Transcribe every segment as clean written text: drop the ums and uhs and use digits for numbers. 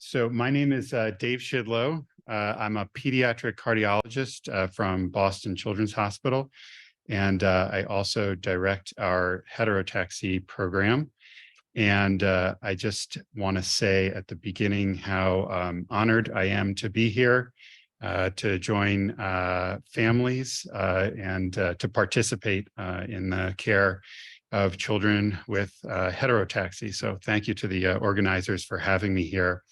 So my name is Dave Schidlow. I'm a pediatric cardiologist from Boston Children's Hospital, and I also direct our Heterotaxy program. And I just want to say at the beginning how honored I am to be here, to join families and to participate in the care of children with heterotaxy. So thank you to the organizers for having me here.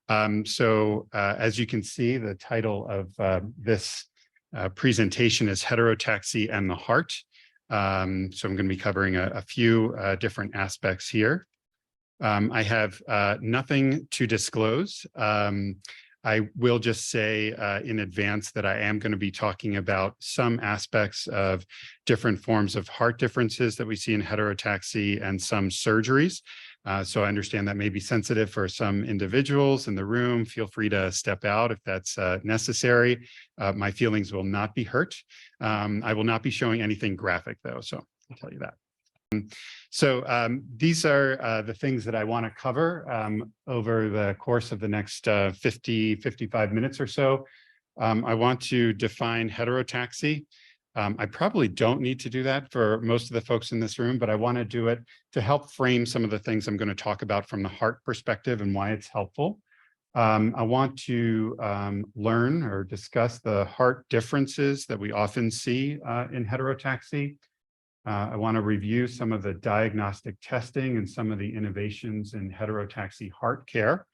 As you can see, the title of this presentation is Heterotaxy and the Heart. So I'm going to be covering a few different aspects here. I have nothing to disclose. I will just say in advance that I am going to be talking about some aspects of different forms of heart differences that we see in heterotaxy and some surgeries. So I understand that may be sensitive for some individuals in the room. Feel free to step out if that's necessary. My feelings will not be hurt. I will not be showing anything graphic though, so I'll tell you that. These are the things that I want to cover over the course of the next 55 minutes or so. I want to define heterotaxy. I probably don't need to do that for most of the folks in this room, but I want to do it to help frame some of the things I'm going to talk about from the heart perspective and why it's helpful. I want to learn or discuss the heart differences that we often see in heterotaxy. I want to review some of the diagnostic testing and some of the innovations in heterotaxy heart care.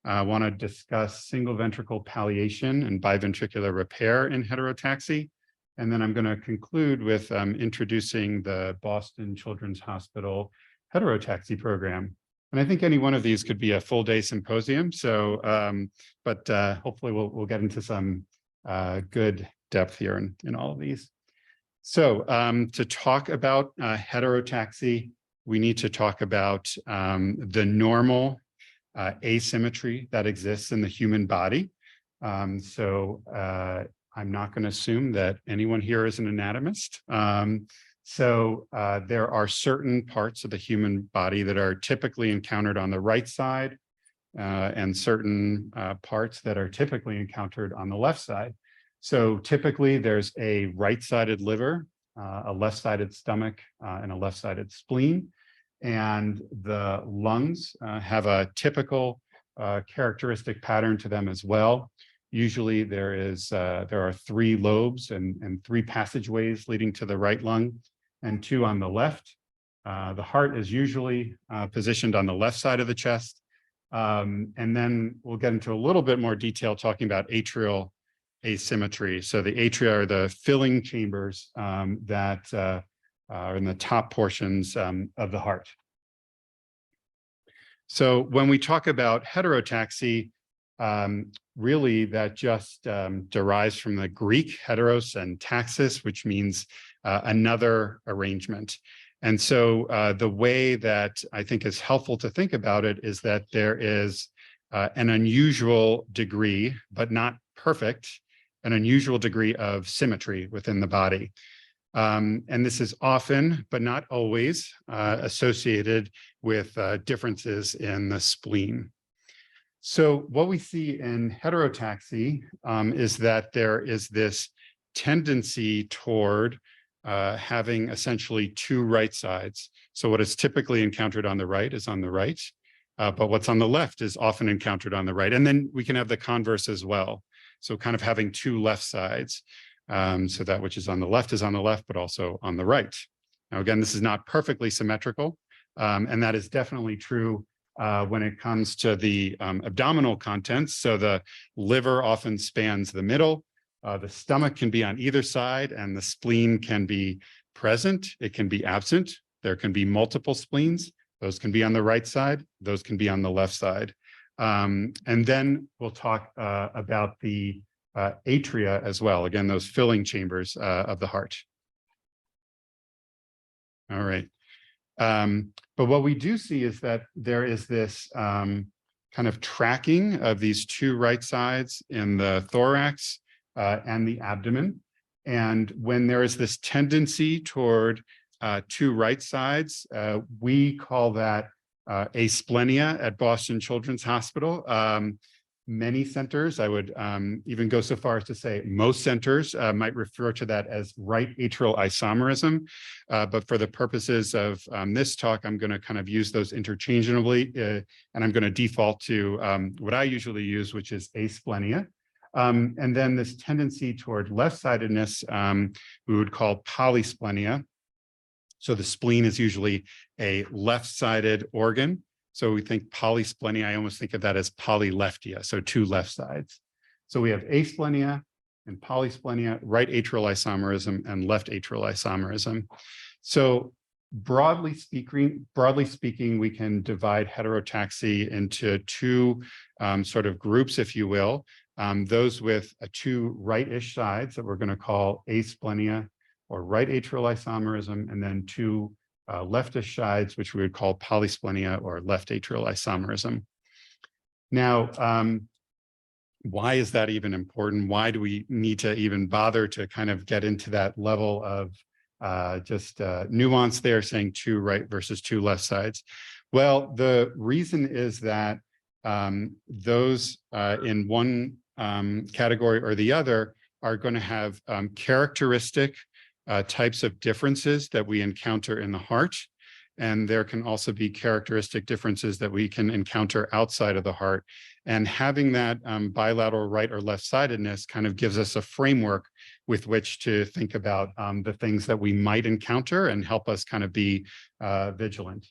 I want to discuss single ventricle palliation and biventricular repair in heterotaxy. And then I'm going to conclude with introducing the Boston Children's Hospital heterotaxy program. And I think any one of these could be a full day symposium. So, hopefully we'll get into some good depth here in all of these. So to talk about heterotaxy, we need to talk about the normal asymmetry that exists in the human body. I'm not going to assume that anyone here is an anatomist. There are certain parts of the human body that are typically encountered on the right side and certain parts that are typically encountered on the left side. So typically there's a right-sided liver, a left-sided stomach, and a left-sided spleen. And the lungs have a typical characteristic pattern to them as well. Usually there are 3 lobes and 3 passageways leading to the right lung and 2 on the left. The heart is usually positioned on the left side of the chest. And then we'll get into a little bit more detail talking about atrial asymmetry. So the atria are the filling chambers that are in the top portions of the heart. So when we talk about heterotaxy, really that just derives from the Greek heteros and taxis, which means another arrangement. And so the way that I think is helpful to think about it is that there is an unusual degree, but not perfect, an unusual degree of symmetry within the body. And this is often, but not always, associated with differences in the spleen. So what we see in heterotaxy is that there is this tendency toward having essentially 2 right sides. So what is typically encountered on the right is on the right, but what's on the left is often encountered on the right. And then we can have the converse as well. So kind of having 2 left sides. So that which is on the left, but also on the right. Now, again, this is not perfectly symmetrical, and that is definitely true when it comes to the abdominal contents. So the liver often spans the middle, the stomach can be on either side, and the spleen can be present, it can be absent. There can be multiple spleens. Those can be on the right side, those can be on the left side. And then we'll talk about the atria as well. Again, those filling chambers of the heart. All right. But what we do see is that there is this kind of tracking of these 2 right sides in the thorax and the abdomen. And when there is this tendency toward 2 right sides, we call that asplenia at Boston Children's Hospital. Many centers, I would even go so far as to say most centers might refer to that as right atrial isomerism. But for the purposes of this talk, I'm going to kind of use those interchangeably, and I'm going to default to what I usually use, which is asplenia. And then this tendency toward left-sidedness, we would call polysplenia. So the spleen is usually a left-sided organ. So we think polysplenia, I almost think of that as polyleftia, so two left sides. So we have asplenia and polysplenia, right atrial isomerism and left atrial isomerism. So broadly speaking, we can divide heterotaxy into two sort of groups, if you will. Those with two right-ish sides that we're going to call asplenia or right atrial isomerism, and then two leftish sides, which we would call polysplenia or left atrial isomerism. Now, why is that even important? Why do we need to even bother to kind of get into that level of nuance there, saying two right versus two left sides? Well, the reason is that those in one category or the other are going to have characteristic types of differences that we encounter in the heart. And there can also be characteristic differences that we can encounter outside of the heart. And having that bilateral right or left-sidedness kind of gives us a framework with which to think about the things that we might encounter and help us kind of be vigilant.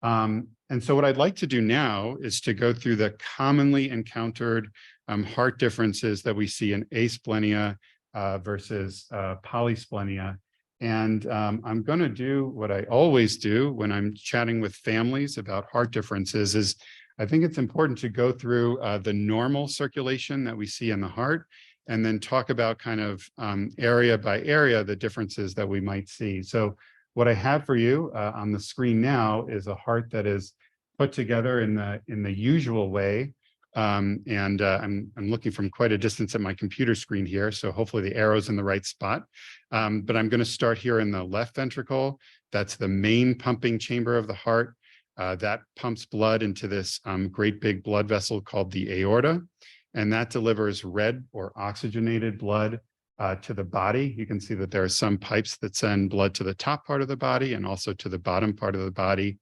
And so what I'd like to do now is to go through the commonly encountered heart differences that we see in asplenia versus polysplenia. And I'm going to do what I always do when I'm chatting with families about heart differences is I think it's important to go through the normal circulation that we see in the heart and then talk about kind of area by area the differences that we might see. So what I have for you on the screen now is a heart that is put together in the usual way. I'm looking from quite a distance at my computer screen here, so hopefully the arrow's in the right spot. But I'm going to start here in the left ventricle. That's the main pumping chamber of the heart. That pumps blood into this great big blood vessel called the aorta, and that delivers red or oxygenated blood to the body. You can see that there are some pipes that send blood to the top part of the body and also to the bottom part of the body.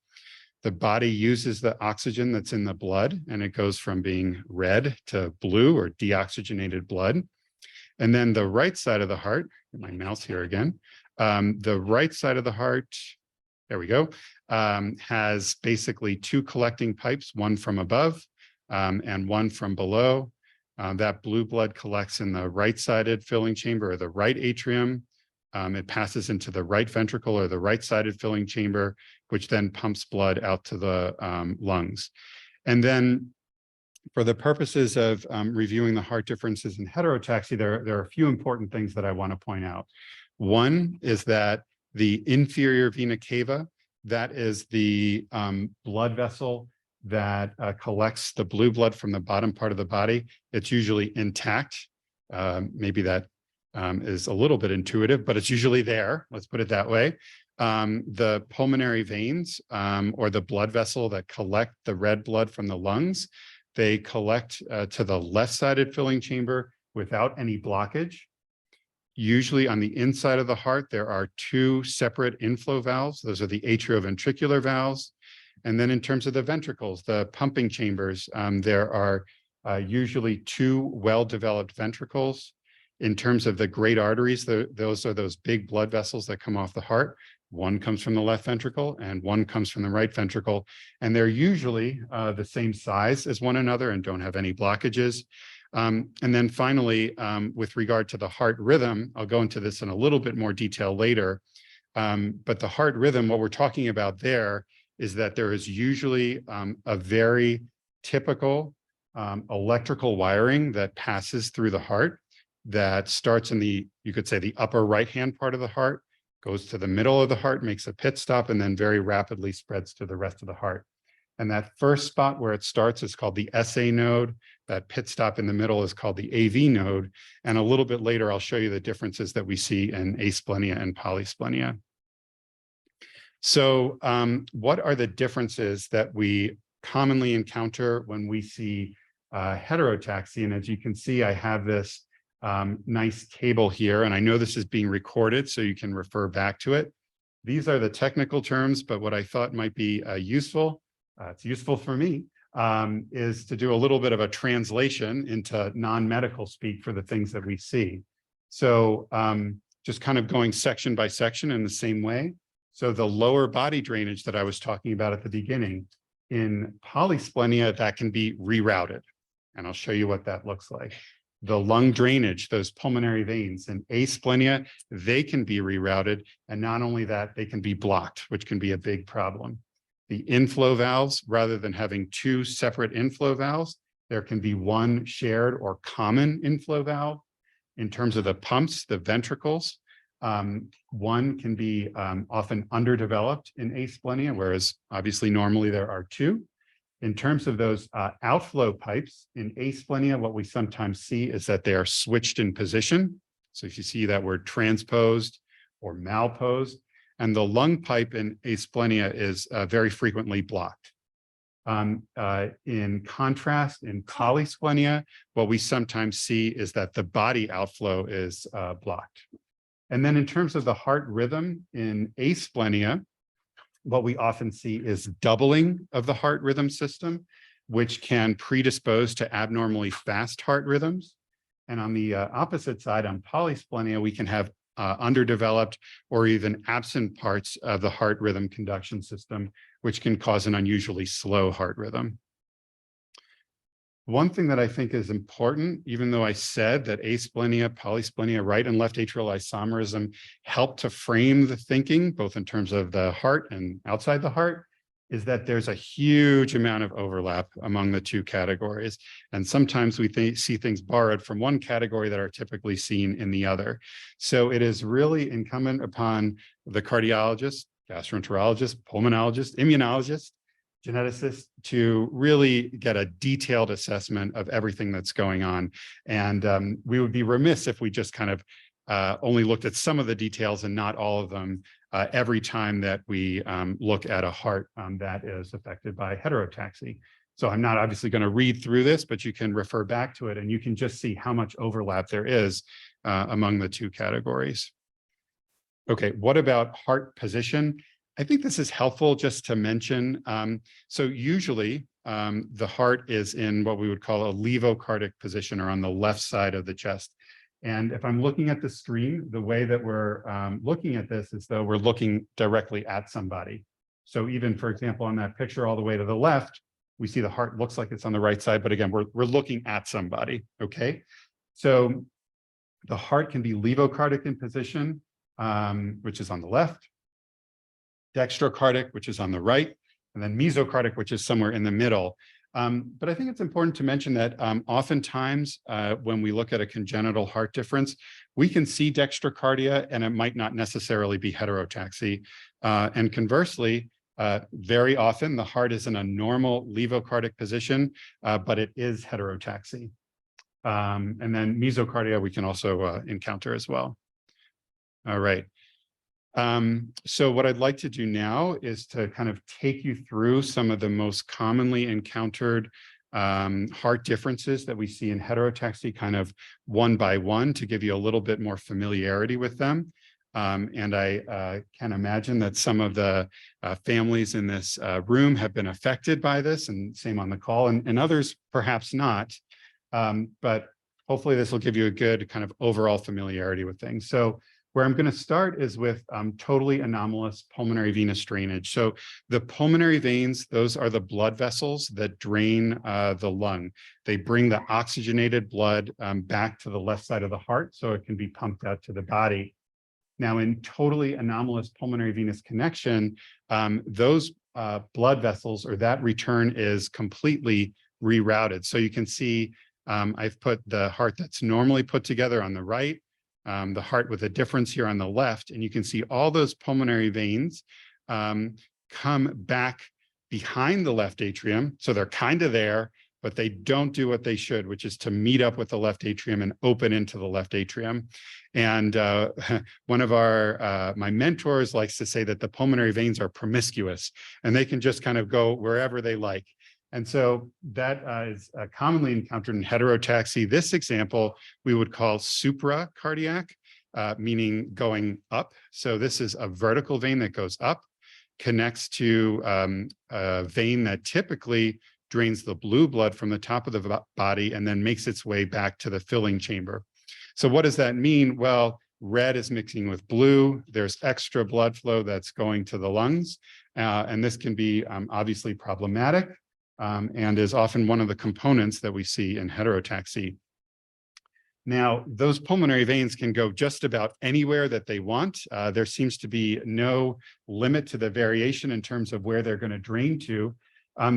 The body uses the oxygen that's in the blood, and it goes from being red to blue or deoxygenated blood. And then the right side of the heart, get my mouse here again, the right side of the heart, there we go, has basically two collecting pipes, one from above and one from below. That blue blood collects in the right-sided filling chamber or the right atrium. It passes into the right ventricle or the right-sided filling chamber, which then pumps blood out to the lungs. And then for the purposes of reviewing the heart differences in heterotaxy, there are a few important things that I want to point out. One is that the inferior vena cava, that is the blood vessel that collects the blue blood from the bottom part of the body. It's usually intact. Maybe that is a little bit intuitive, but it's usually there. Let's put it that way. The pulmonary veins or the blood vessel that collect the red blood from the lungs, they collect to the left-sided filling chamber without any blockage. Usually on the inside of the heart, there are two separate inflow valves. Those are the atrioventricular valves. And then in terms of the ventricles, the pumping chambers, there are usually two well-developed ventricles. In terms of the great arteries, those are those big blood vessels that come off the heart. One comes from the left ventricle and one comes from the right ventricle. And they're usually the same size as one another and don't have any blockages. And then finally, with regard to the heart rhythm, I'll go into this in a little bit more detail later. But the heart rhythm, what we're talking about there is that there is usually a very typical electrical wiring that passes through the heart that starts in the, you could say, the upper right-hand part of the heart, goes to the middle of the heart, makes a pit stop, and then very rapidly spreads to the rest of the heart. And that first spot where it starts is called the SA node. That pit stop in the middle is called the AV node. And a little bit later, I'll show you the differences that we see in asplenia and polysplenia. So what are the differences that we commonly encounter when we see heterotaxy? And as you can see, I have this nice table here, and I know this is being recorded, so you can refer back to it. These are the technical terms, but what I thought might be useful, it's useful for me, is to do a little bit of a translation into non-medical speak for the things that we see. So just kind of going section by section in the same way. So the lower body drainage that I was talking about at the beginning, in polysplenia, that can be rerouted. And I'll show you what that looks like. The lung drainage, those pulmonary veins, in asplenia, they can be rerouted. And not only that, they can be blocked, which can be a big problem. The inflow valves, rather than having two separate inflow valves, there can be one shared or common inflow valve. In terms of the pumps, the ventricles, one can be often underdeveloped in asplenia, whereas obviously normally there are two. In terms of those outflow pipes in asplenia, what we sometimes see is that they are switched in position. So if you see that word transposed or malposed, and the lung pipe in asplenia is very frequently blocked. In contrast, in polysplenia, what we sometimes see is that the body outflow is blocked. And then in terms of the heart rhythm in asplenia, what we often see is doubling of the heart rhythm system, which can predispose to abnormally fast heart rhythms. And on the opposite side, on polysplenia, we can have underdeveloped or even absent parts of the heart rhythm conduction system, which can cause an unusually slow heart rhythm. One thing that I think is important, even though I said that asplenia, polysplenia, right and left atrial isomerism help to frame the thinking, both in terms of the heart and outside the heart, is that there's a huge amount of overlap among the two categories. And sometimes we see things borrowed from one category that are typically seen in the other. So it is really incumbent upon the cardiologist, gastroenterologist, pulmonologist, immunologist, geneticist to really get a detailed assessment of everything that's going on. And we would be remiss if we just kind of only looked at some of the details and not all of them every time that we look at a heart that is affected by heterotaxy. So I'm not obviously going to read through this, but you can refer back to it and you can just see how much overlap there is among the two categories. Okay, what about heart position? I think this is helpful just to mention. So usually the heart is in what we would call a levocardic position, or on the left side of the chest. And if I'm looking at the screen, the way that we're looking at this is though we're looking directly at somebody. So even, for example, on that picture all the way to the left, we see the heart looks like it's on the right side, but again, we're looking at somebody, okay? So the heart can be levocardic in position, which is on the left, dextrocardic, which is on the right, and then mesocardic, which is somewhere in the middle. But I think it's important to mention that oftentimes when we look at a congenital heart difference, we can see dextrocardia and it might not necessarily be heterotaxy. And conversely, very often the heart is in a normal levocardic position, but it is heterotaxy. And then mesocardia we can also encounter as well. All right. So what I'd like to do now is to kind of take you through some of the most commonly encountered heart differences that we see in heterotaxy, kind of one by one, to give you a little bit more familiarity with them. And I can imagine that some of the families in this room have been affected by this, and same on the call, and others perhaps not. But hopefully this will give you a good kind of overall familiarity with things. So where I'm going to start is with totally anomalous pulmonary venous drainage. So the pulmonary veins, those are the blood vessels that drain the lung. They bring the oxygenated blood back to the left side of the heart so it can be pumped out to the body. Now, in totally anomalous pulmonary venous connection, those blood vessels, or that return, is completely rerouted. So you can see I've put the heart that's normally put together on the right, the heart with a difference here on the left, and you can see all those pulmonary veins come back behind the left atrium. So they're kind of there, but they don't do what they should, which is to meet up with the left atrium and open into the left atrium. And one of my mentors likes to say that the pulmonary veins are promiscuous and they can just kind of go wherever they like. And so that is commonly encountered in heterotaxy. This example we would call supracardiac, meaning going up. So this is a vertical vein that goes up, connects to a vein that typically drains the blue blood from the top of the body and then makes its way back to the filling chamber. So what does that mean? Well, red is mixing with blue. There's extra blood flow that's going to the lungs. And this can be obviously problematic and is often one of the components that we see in heterotaxy. Now, those pulmonary veins can go just about anywhere that they want. There seems to be no limit to the variation in terms of where they're going to drain to.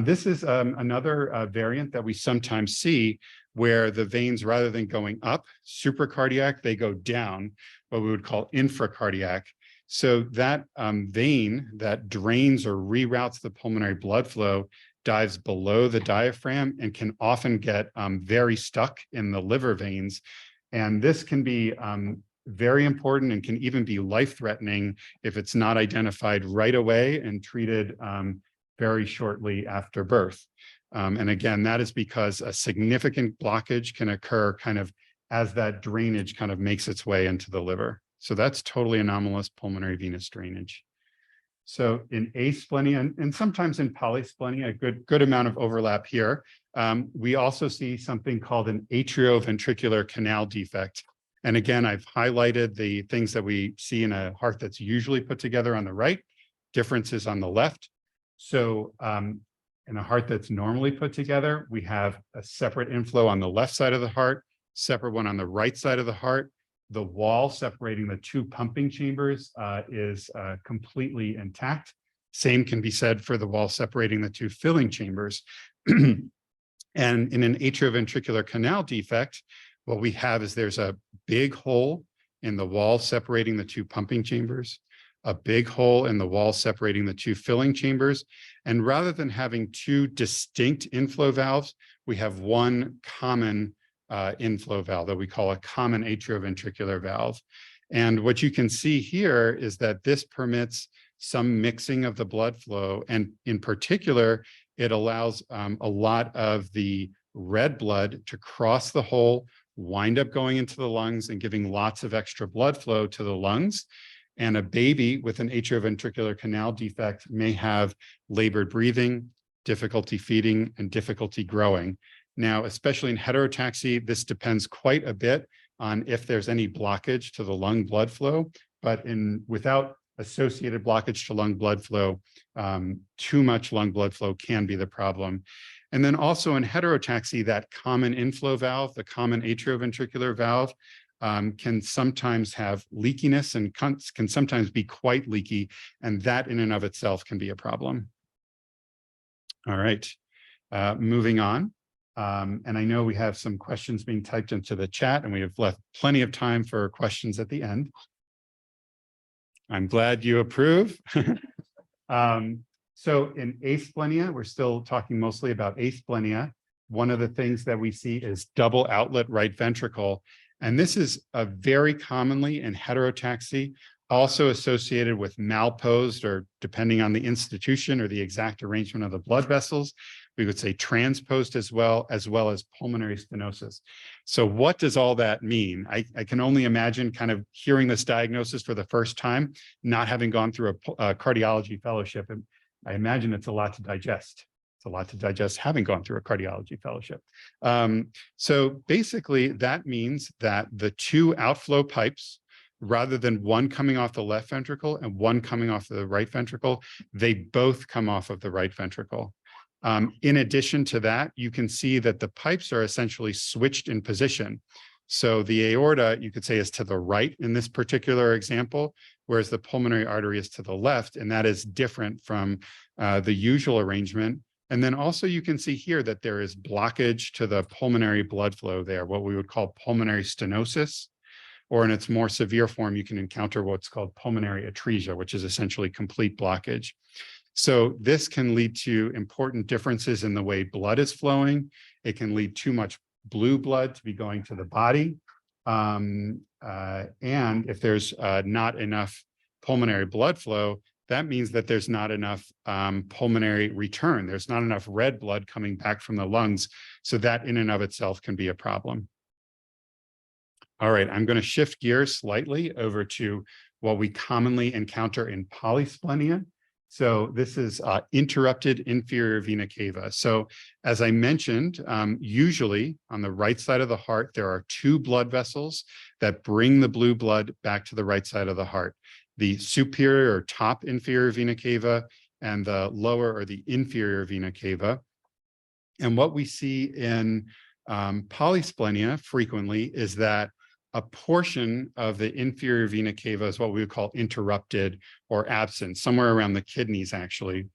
This is another variant that we sometimes see where the veins, rather than going up, supracardiac, they go down, what we would call infracardiac. So that vein that drains or reroutes the pulmonary blood flow dives below the diaphragm and can often get very stuck in the liver veins. And this can be very important and can even be life-threatening if it's not identified right away and treated very shortly after birth. And again, that is because a significant blockage can occur kind of as that drainage kind of makes its way into the liver. So that's totally anomalous pulmonary venous drainage. So in asplenia and sometimes in polysplenia, a good amount of overlap here. We also see something called an atrioventricular canal defect. And again, I've highlighted the things that we see in a heart that's usually put together on the right, differences on the left. So in a heart that's normally put together, we have a separate inflow on the left side of the heart, separate one on the right side of the heart. The wall separating the two pumping chambers is completely intact. Same can be said for the wall separating the two filling chambers. And in an atrioventricular canal defect, what we have is there's a big hole in the wall separating the two pumping chambers, a big hole in the wall separating the two filling chambers. And rather than having two distinct inflow valves, we have one common inflow valve that we call a common atrioventricular valve. And what you can see here is that this permits some mixing of the blood flow. And in particular, it allows a lot of the red blood to cross the hole, wind up going into the lungs and giving lots of extra blood flow to the lungs. And a baby with an atrioventricular canal defect may have labored breathing, difficulty feeding, and difficulty growing. Now, especially in heterotaxy, this depends quite a bit on if there's any blockage to the lung blood flow, but without associated blockage to lung blood flow, too much lung blood flow can be the problem. And then also in heterotaxy, that common inflow valve, the common atrioventricular valve, can sometimes have leakiness and can sometimes be quite leaky, and that in and of itself can be a problem. All right, moving on. And I know we have some questions being typed into the chat, and we have left plenty of time for questions at the end. I'm glad you approve. So in asplenia, we're still talking mostly about asplenia. One of the things that we see is double outlet right ventricle. And this is very commonly in heterotaxy, also associated with malposed, or depending on the institution or the exact arrangement of the blood vessels, we would say transposed as well as pulmonary stenosis. So what does all that mean? I can only imagine kind of hearing this diagnosis for the first time, not having gone through a cardiology fellowship. And I imagine it's a lot to digest. It's a lot to digest having gone through a cardiology fellowship. So basically that means that the two outflow pipes, rather than one coming off the left ventricle and one coming off the right ventricle, they both come off of the right ventricle. In addition to that, you can see that the pipes are essentially switched in position. So the aorta, you could say, is to the right in this particular example, whereas the pulmonary artery is to the left, and that is different from the usual arrangement. And then also you can see here that there is blockage to the pulmonary blood flow there, what we would call pulmonary stenosis, or in its more severe form, you can encounter what's called pulmonary atresia, which is essentially complete blockage. So this can lead to important differences in the way blood is flowing. It can lead too much blue blood to be going to the body. And if there's not enough pulmonary blood flow, that means that there's not enough pulmonary return. There's not enough red blood coming back from the lungs. So that in and of itself can be a problem. All right, I'm going to shift gears slightly over to what we commonly encounter in polysplenia. So this is interrupted inferior vena cava. So as I mentioned, usually on the right side of the heart, there are two blood vessels that bring the blue blood back to the right side of the heart. The superior or top inferior vena cava and the lower or the inferior vena cava. And what we see in polysplenia frequently is that a portion of the inferior vena cava is what we would call interrupted or absent, somewhere around the kidneys, actually.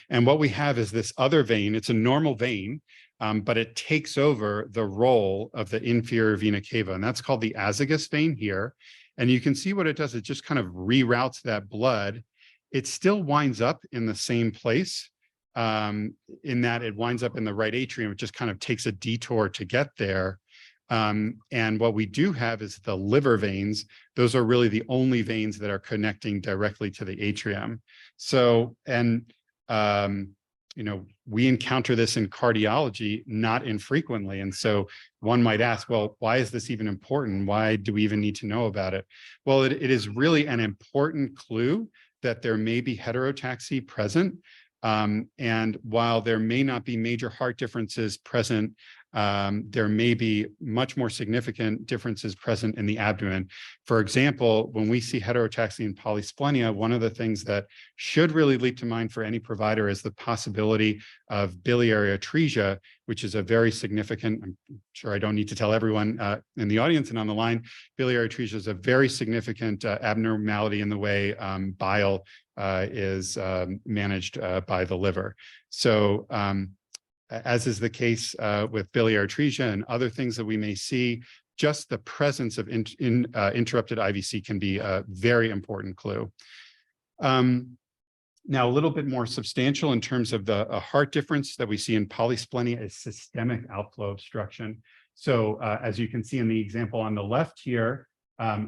And what we have is this other vein. It's a normal vein, but it takes over the role of the inferior vena cava, and that's called the azygos vein here. And you can see what it does. It just kind of reroutes that blood. It still winds up in the same place, in that it winds up in the right atrium. It just kind of takes a detour to get there. And what we do have is the liver veins. Those are really the only veins that are connecting directly to the atrium. So, and, you know, we encounter this in cardiology not infrequently. And so one might ask, well, why is this even important? Why do we even need to know about it? Well, it is really an important clue that there may be heterotaxy present. And while there may not be major heart differences present, there may be much more significant differences present in the abdomen. For example, when we see heterotaxy and polysplenia, one of the things that should really leap to mind for any provider is the possibility of biliary atresia, which is a very significant, I'm sure I don't need to tell everyone in the audience and on the line, biliary atresia is a very significant abnormality in the way bile is managed by the liver. So, as is the case with biliary atresia and other things that we may see, just the presence of interrupted IVC can be a very important clue. Now, a little bit more substantial in terms of the heart difference that we see in polysplenia is systemic outflow obstruction. So as you can see in the example on the left here,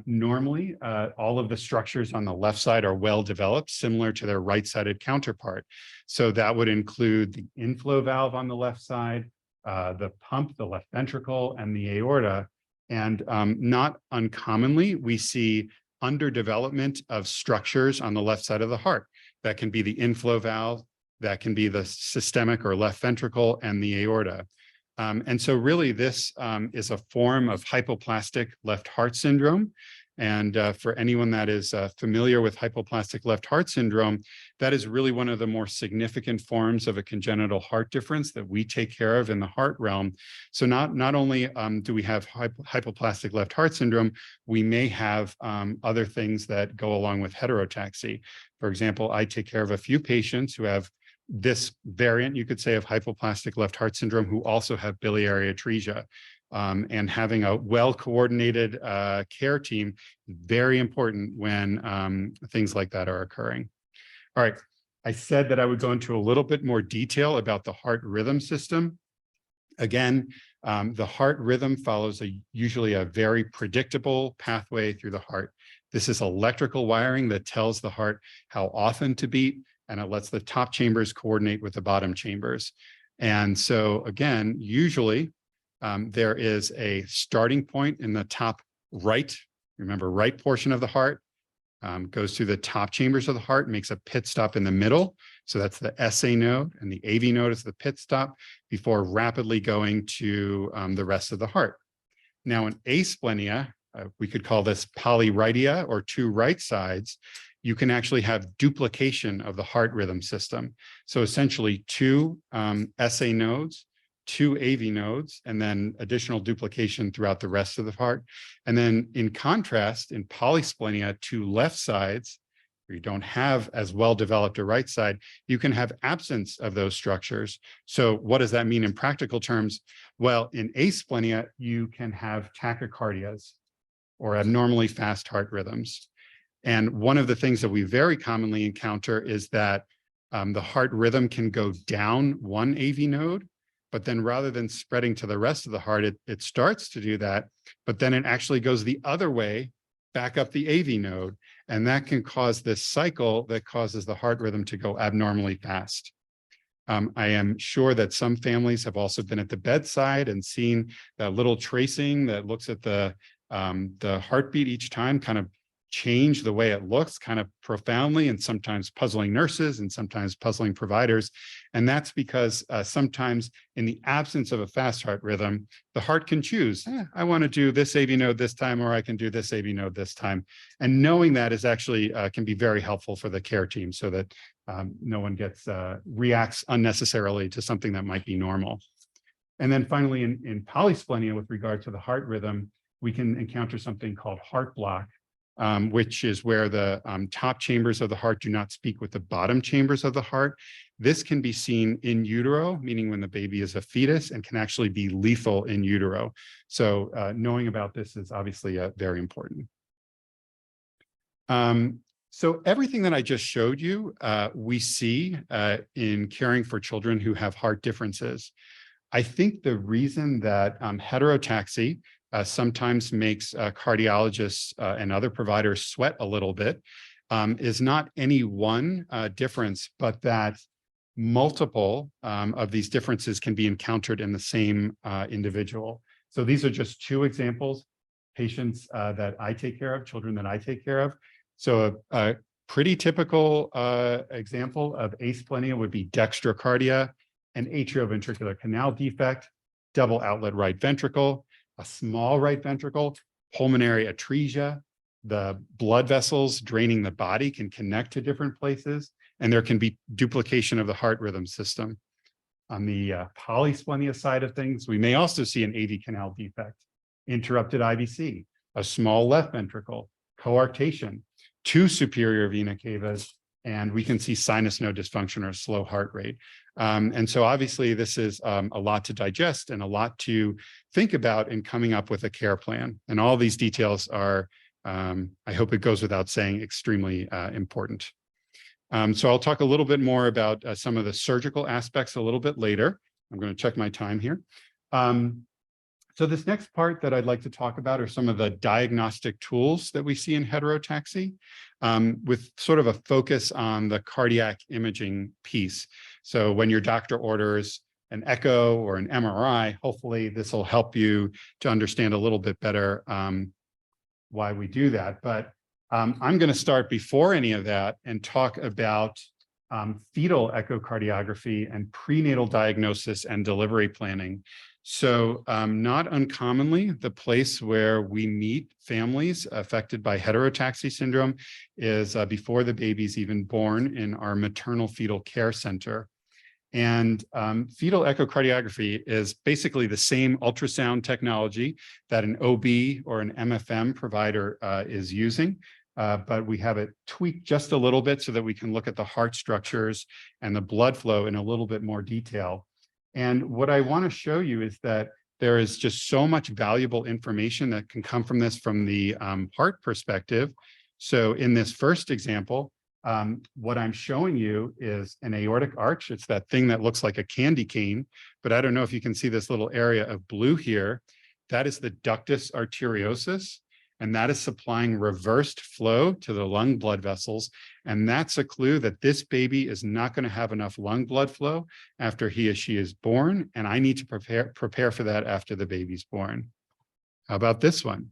normally, all of the structures on the left side are well developed, similar to their right-sided counterpart. So that would include the inflow valve on the left side, the pump, the left ventricle, and the aorta. And not uncommonly, we see underdevelopment of structures on the left side of the heart. That can be the inflow valve, that can be the systemic or left ventricle, and the aorta. And so really this is a form of hypoplastic left heart syndrome. And for anyone that is familiar with hypoplastic left heart syndrome, that is really one of the more significant forms of a congenital heart difference that we take care of in the heart realm. So not only do we have hypoplastic left heart syndrome, we may have other things that go along with heterotaxy. For example, I take care of a few patients who have this variant, you could say, of hypoplastic left heart syndrome who also have biliary atresia. And having a well-coordinated care team, very important when things like that are occurring. All right, I said that I would go into a little bit more detail about the heart rhythm system. Again, the heart rhythm follows usually a very predictable pathway through the heart. This is electrical wiring that tells the heart how often to beat, and it lets the top chambers coordinate with the bottom chambers. And so again, usually there is a starting point in the top right, remember, right portion of the heart, goes through the top chambers of the heart, makes a pit stop in the middle. So that's the SA node, and the AV node is the pit stop before rapidly going to the rest of the heart. Now in asplenia, we could call this polyrhydia or two right sides. You can actually have duplication of the heart rhythm system. So essentially two SA nodes, two AV nodes, and then additional duplication throughout the rest of the heart. And then in contrast, in polysplenia, two left sides, where you don't have as well developed a right side, you can have absence of those structures. So what does that mean in practical terms? Well, in asplenia, you can have tachycardias or abnormally fast heart rhythms. And one of the things that we very commonly encounter is that the heart rhythm can go down one AV node, but then rather than spreading to the rest of the heart, it starts to do that, but then it actually goes the other way, back up the AV node. And that can cause this cycle that causes the heart rhythm to go abnormally fast. I am sure that some families have also been at the bedside and seen that little tracing that looks at the heartbeat each time kind of change the way it looks kind of profoundly, and sometimes puzzling nurses and sometimes puzzling providers. And that's because sometimes in the absence of a fast heart rhythm, the heart can choose, I want to do this AV node this time, or I can do this AV node this time. And knowing that is actually can be very helpful for the care team so that no one reacts unnecessarily to something that might be normal. And then finally, in polysplenia, with regard to the heart rhythm, we can encounter something called heart block, which is where the top chambers of the heart do not speak with the bottom chambers of the heart. This can be seen in utero, meaning when the baby is a fetus, and can actually be lethal in utero. So knowing about this is obviously very important. So everything that I just showed you, we see in caring for children who have heart differences. I think the reason that heterotaxy sometimes makes cardiologists and other providers sweat a little bit is not any one difference, but that multiple of these differences can be encountered in the same individual. So these are just two examples, patients that I take care of, children that I take care of. So a pretty typical example of asplenia would be dextrocardia, an atrioventricular canal defect, double outlet right ventricle, a small right ventricle, pulmonary atresia. The blood vessels draining the body can connect to different places, and there can be duplication of the heart rhythm system. On the polysplenia side of things, we may also see an AV canal defect, interrupted IVC, a small left ventricle, coarctation, two superior vena cavas, and we can see sinus node dysfunction or slow heart rate. And so obviously this is a lot to digest and a lot to think about in coming up with a care plan. And all these details are, I hope it goes without saying, extremely important. So I'll talk a little bit more about some of the surgical aspects a little bit later. I'm going to check my time here. So this next part that I'd like to talk about are some of the diagnostic tools that we see in heterotaxy, with sort of a focus on the cardiac imaging piece. So when your doctor orders an echo or an MRI, hopefully this will help you to understand a little bit better why we do that. But I'm going to start before any of that and talk about fetal echocardiography and prenatal diagnosis and delivery planning. So not uncommonly, the place where we meet families affected by heterotaxy syndrome is before the baby's even born in our maternal fetal care center. And fetal echocardiography is basically the same ultrasound technology that an OB or an MFM provider is using, but we have it tweaked just a little bit so that we can look at the heart structures and the blood flow in a little bit more detail. And what I want to show you is that there is just so much valuable information that can come from this from the heart perspective. So in this first example, what I'm showing you is an aortic arch. It's that thing that looks like a candy cane, but I don't know if you can see this little area of blue here. That is the ductus arteriosus, and that is supplying reversed flow to the lung blood vessels. And that's a clue that this baby is not going to have enough lung blood flow after he or she is born, and I need to prepare for that after the baby's born. How about this one?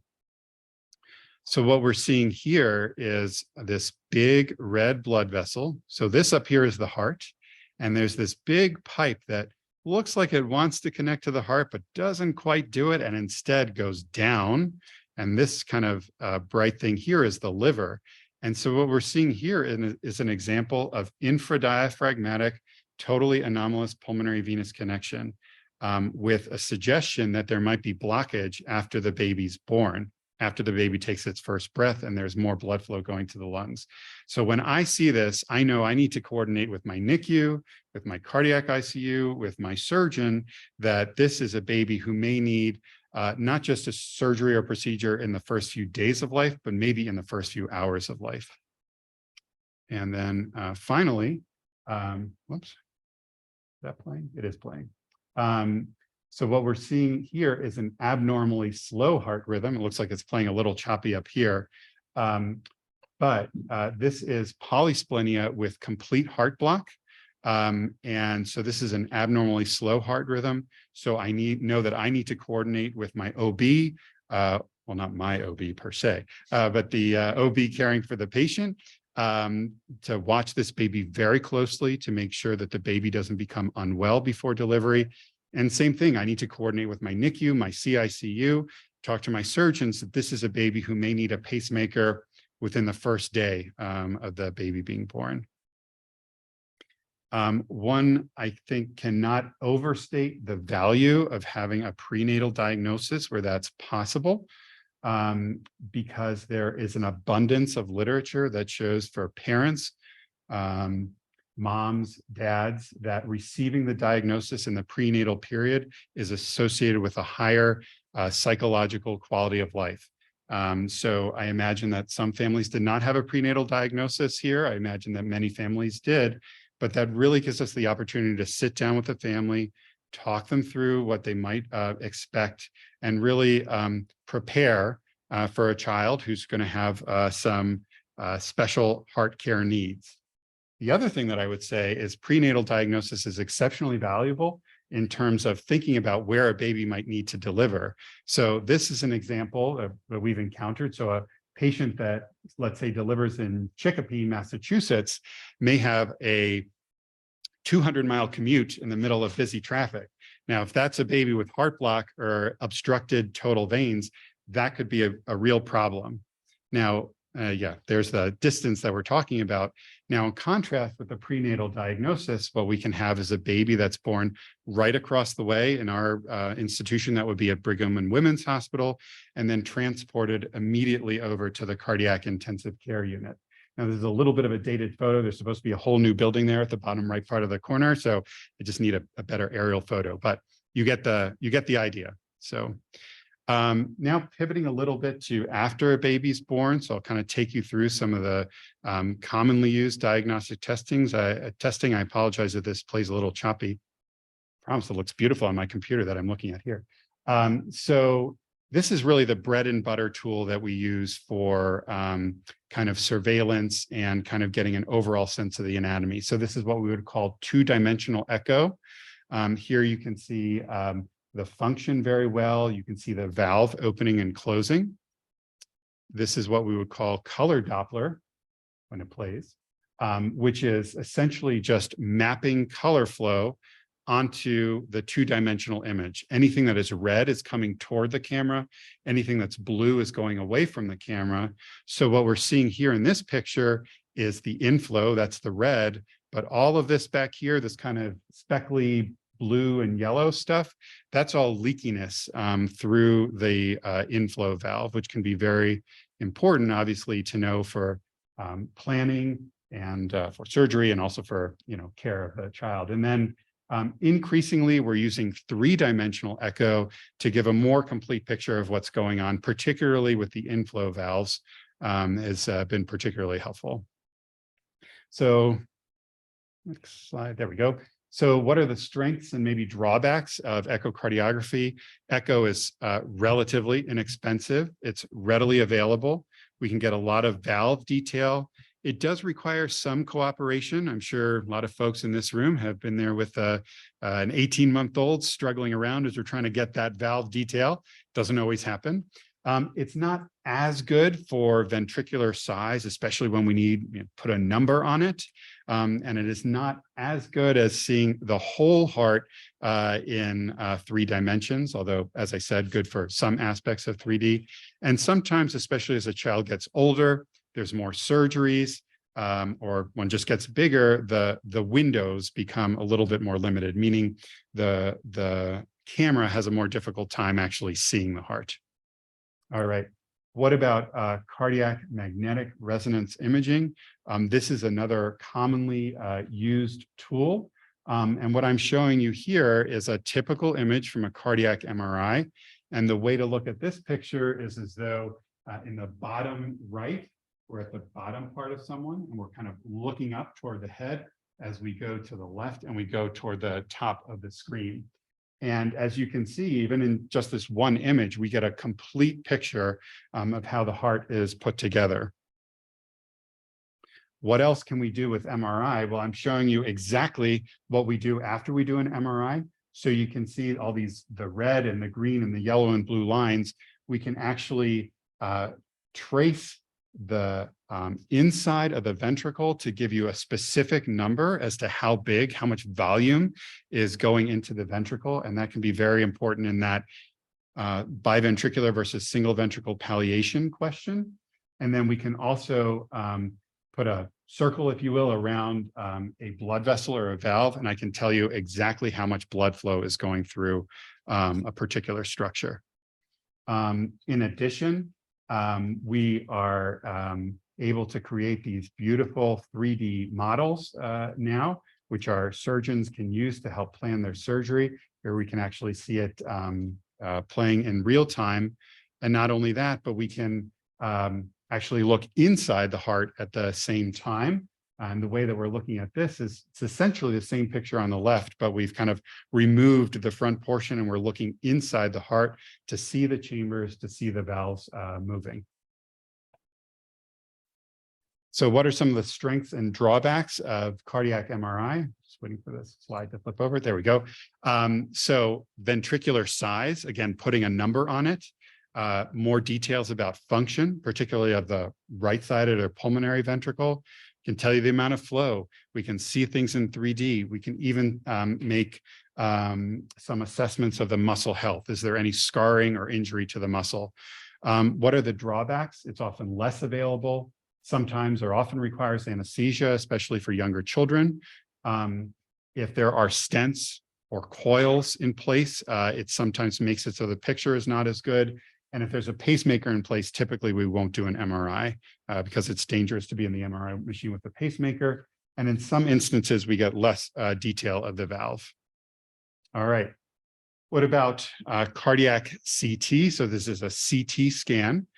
So what we're seeing here is this big red blood vessel. So this up here is the heart, and there's this big pipe that looks like it wants to connect to the heart, but doesn't quite do it, and instead goes down. And this kind of bright thing here is the liver. And so what we're seeing here is an example of infradiaphragmatic, totally anomalous pulmonary venous connection with a suggestion that there might be blockage after the baby's born, after the baby takes its first breath and there's more blood flow going to the lungs. So when I see this, I know I need to coordinate with my NICU, with my cardiac ICU, with my surgeon, that this is a baby who may need not just a surgery or procedure in the first few days of life, but maybe in the first few hours of life. And then finally, whoops, is that playing? It is playing. So what we're seeing here is an abnormally slow heart rhythm. It looks like it's playing a little choppy up here. But this is polysplenia with complete heart block. And so this is an abnormally slow heart rhythm. So I know that I need to coordinate with my OB, well, not my OB per se, but the OB caring for the patient, to watch this baby very closely to make sure that the baby doesn't become unwell before delivery. And same thing, I need to coordinate with my NICU, my CICU, talk to my surgeons that this is a baby who may need a pacemaker within the first day of the baby being born. One, I think, cannot overstate the value of having a prenatal diagnosis where that's possible, because there is an abundance of literature that shows for parents, moms, dads, that receiving the diagnosis in the prenatal period is associated with a higher psychological quality of life. So I imagine that some families did not have a prenatal diagnosis here. I imagine that many families did, but that really gives us the opportunity to sit down with the family, talk them through what they might expect, and really prepare for a child who's going to have some special heart care needs. The other thing that I would say is prenatal diagnosis is exceptionally valuable in terms of thinking about where a baby might need to deliver. So this is an example that we've encountered. So a patient that, let's say, delivers in Chicopee, Massachusetts, may have a 200-mile commute in the middle of busy traffic. Now, if that's a baby with heart block or obstructed total veins, that could be a real problem. Now, yeah, there's the distance that we're talking about. Now, in contrast with the prenatal diagnosis, what we can have is a baby that's born right across the way in our institution. That would be at Brigham and Women's Hospital, and then transported immediately over to the cardiac intensive care unit. Now, there's a little bit of a dated photo. There's supposed to be a whole new building there at the bottom right part of the corner. So I just need a better aerial photo, but you get the idea. So now pivoting a little bit to after a baby's born. So I'll kind of take you through some of the commonly used diagnostic testing. I apologize if this plays a little choppy. I promise it looks beautiful on my computer that I'm looking at here. So this is really the bread and butter tool that we use for kind of surveillance and kind of getting an overall sense of the anatomy. So this is what we would call two-dimensional echo. Here you can see the function very well. You can see the valve opening and closing. This is what we would call color Doppler when it plays, which is essentially just mapping color flow onto the two-dimensional image. Anything that is red is coming toward the camera. Anything that's blue is going away from the camera. So what we're seeing here in this picture is the inflow, that's the red, but all of this back here, this kind of speckly blue and yellow stuff, that's all leakiness through the inflow valve, which can be very important, obviously, to know for planning and for surgery, and also for care of the child. And then increasingly, we're using three-dimensional echo to give a more complete picture of what's going on, particularly with the inflow valves, has been particularly helpful. So next slide, there we go. So what are the strengths and maybe drawbacks of echocardiography? Echo is relatively inexpensive. It's readily available. We can get a lot of valve detail. It does require some cooperation. I'm sure a lot of folks in this room have been there with an 18-month-old struggling around as we're trying to get that valve detail. Doesn't always happen. It's not as good for ventricular size, especially when we need put a number on it. And it is not as good as seeing the whole heart in 3 dimensions, although, as I said, good for some aspects of 3D. And sometimes, especially as a child gets older, there's more surgeries, or one just gets bigger, the windows become a little bit more limited, meaning the camera has a more difficult time actually seeing the heart. All right. What about cardiac magnetic resonance imaging? This is another commonly used tool And what I'm showing you here is a typical image from a cardiac MRI. And the way to look at this picture is as though in the bottom right, we're at the bottom part of someone, and we're kind of looking up toward the head as we go to the left and we go toward the top of the screen. And as you can see, even in just this one image, we get a complete picture of how the heart is put together. What else can we do with MRI? Well, I'm showing you exactly what we do after we do an MRI. So you can see all these, the red and the green and the yellow and blue lines. We can actually trace the inside of the ventricle to give you a specific number as to how big, how much volume is going into the ventricle. And that can be very important in that biventricular versus single ventricle palliation question. And then we can also put a circle, if you will, around a blood vessel or a valve, and I can tell you exactly how much blood flow is going through a particular structure. In addition, we are able to create these beautiful 3D models now, which our surgeons can use to help plan their surgery. Here we can actually see it playing in real time. And not only that, but we can actually look inside the heart at the same time. And the way that we're looking at this is it's essentially the same picture on the left, but we've kind of removed the front portion and we're looking inside the heart to see the chambers, to see the valves moving. So what are some of the strengths and drawbacks of cardiac MRI? Just waiting for this slide to flip over. There we go. So ventricular size, again, putting a number on it. More details about function, particularly of the right side of their pulmonary ventricle, can tell you the amount of flow. We can see things in 3D. We can even make some assessments of the muscle health. Is there any scarring or injury to the muscle? What are the drawbacks? It's often less available, sometimes or often requires anesthesia, especially for younger children. If there are stents or coils in place, it sometimes makes it so the picture is not as good. And if there's a pacemaker in place, typically we won't do an MRI because it's dangerous to be in the MRI machine with the pacemaker. And in some instances, we get less detail of the valve. All right. What about cardiac CT? So this is a CT scan.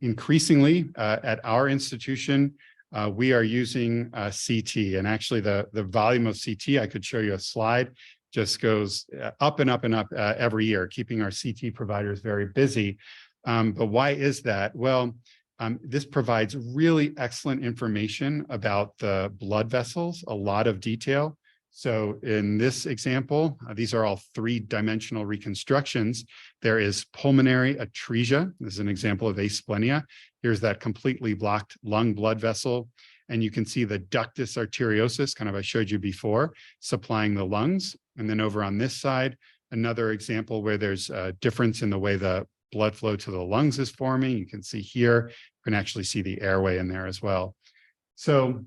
Increasingly at our institution, we are using CT. And actually the volume of CT, I could show you a slide, just goes up and up and up every year, keeping our CT providers very busy. But why is that? Well, this provides really excellent information about the blood vessels, a lot of detail. So in this example, these are all three-dimensional reconstructions. There is pulmonary atresia. This is an example of asplenia. Here's that completely blocked lung blood vessel. And you can see the ductus arteriosus, kind of I showed you before, supplying the lungs. And then over on this side, another example where there's a difference in the way the blood flow to the lungs is forming. You can see here, you can actually see the airway in there as well. So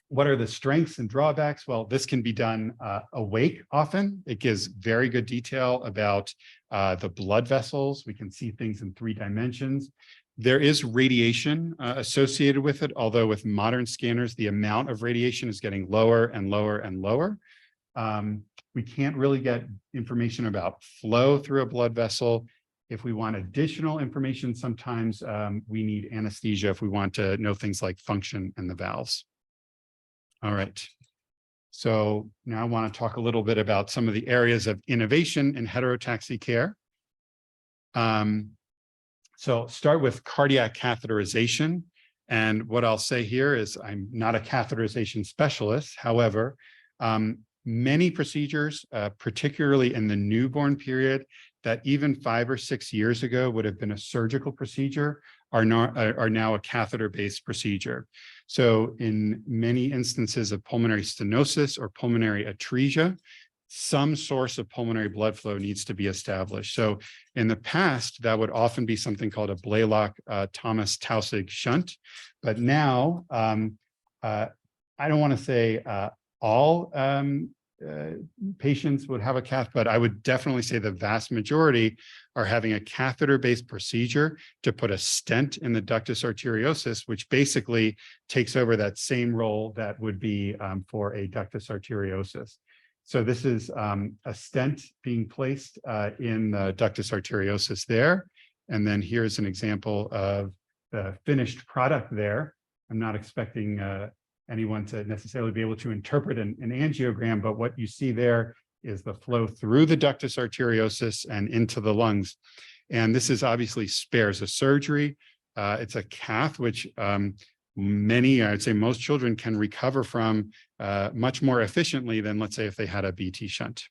what are the strengths and drawbacks? Well, this can be done awake often. It gives very good detail about the blood vessels. We can see things in 3 dimensions. There is radiation associated with it, although with modern scanners, the amount of radiation is getting lower and lower and lower. We can't really get information about flow through a blood vessel. If we want additional information, sometimes we need anesthesia if we want to know things like function and the valves. All right. So now I want to talk a little bit about some of the areas of innovation in heterotaxy care. So start with cardiac catheterization. And what I'll say here is I'm not a catheterization specialist. However, many procedures, particularly in the newborn period, that even 5 or 6 years ago would have been a surgical procedure are now a catheter-based procedure. So in many instances of pulmonary stenosis or pulmonary atresia, some source of pulmonary blood flow needs to be established. So in the past, that would often be something called a Blaylock-Thomas-Taussig shunt. But now, I don't want to say all patients would have a cath, but I would definitely say the vast majority are having a catheter-based procedure to put a stent in the ductus arteriosus, which basically takes over that same role that would be for a ductus arteriosus. So this is a stent being placed in the ductus arteriosus there. And then here's an example of the finished product there. I'm not expecting anyone to necessarily be able to interpret an angiogram, but what you see there is the flow through the ductus arteriosus and into the lungs. And this is obviously spares a surgery. It's a cath, which I'd say most children can recover from much more efficiently than, let's say, if they had a BT shunt.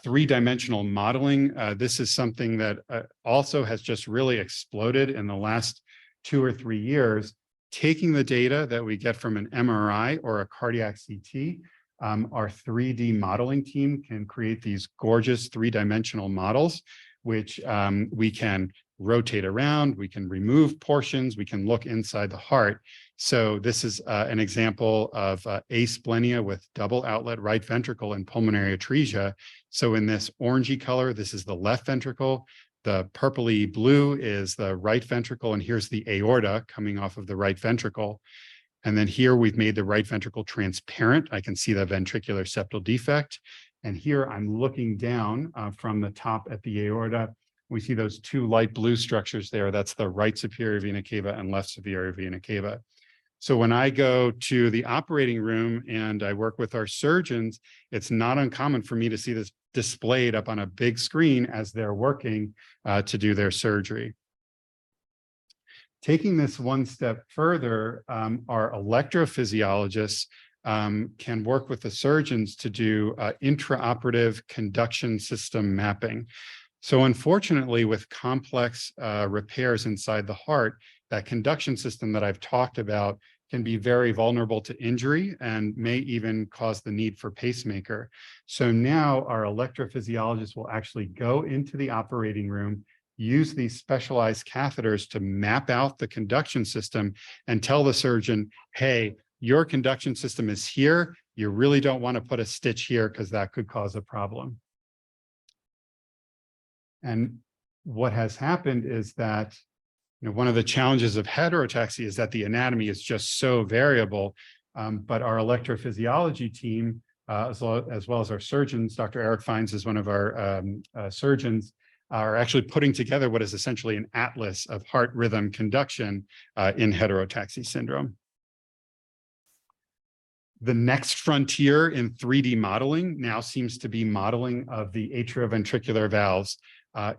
Three-dimensional modeling. This is something that also has just really exploded in the last 2 or 3 years. Taking the data that we get from an MRI or a cardiac CT, our 3D modeling team can create these gorgeous three-dimensional models, which we can rotate around, we can remove portions, we can look inside the heart. So this is an example of asplenia with double outlet right ventricle and pulmonary atresia. So in this orangey color, this is the left ventricle. The purpley blue is the right ventricle, and here's the aorta coming off of the right ventricle. And then here we've made the right ventricle transparent. I can see the ventricular septal defect. And here I'm looking down from the top at the aorta. We see those 2 light blue structures there. That's the right superior vena cava and left superior vena cava. So when I go to the operating room and I work with our surgeons, it's not uncommon for me to see this displayed up on a big screen as they're working to do their surgery. Taking this one step further, our electrophysiologists can work with the surgeons to do intraoperative conduction system mapping. So unfortunately, with complex repairs inside the heart, that conduction system that I've talked about can be very vulnerable to injury and may even cause the need for pacemaker. So now our electrophysiologists will actually go into the operating room, use these specialized catheters to map out the conduction system and tell the surgeon, hey, your conduction system is here. You really don't want to put a stitch here because that could cause a problem. And what has happened is that one of the challenges of heterotaxy is that the anatomy is just so variable, but our electrophysiology team, as well as our surgeons, Dr. Eric Fines is one of our surgeons, are actually putting together what is essentially an atlas of heart rhythm conduction in heterotaxy syndrome. The next frontier in 3D modeling now seems to be modeling of the atrioventricular valves.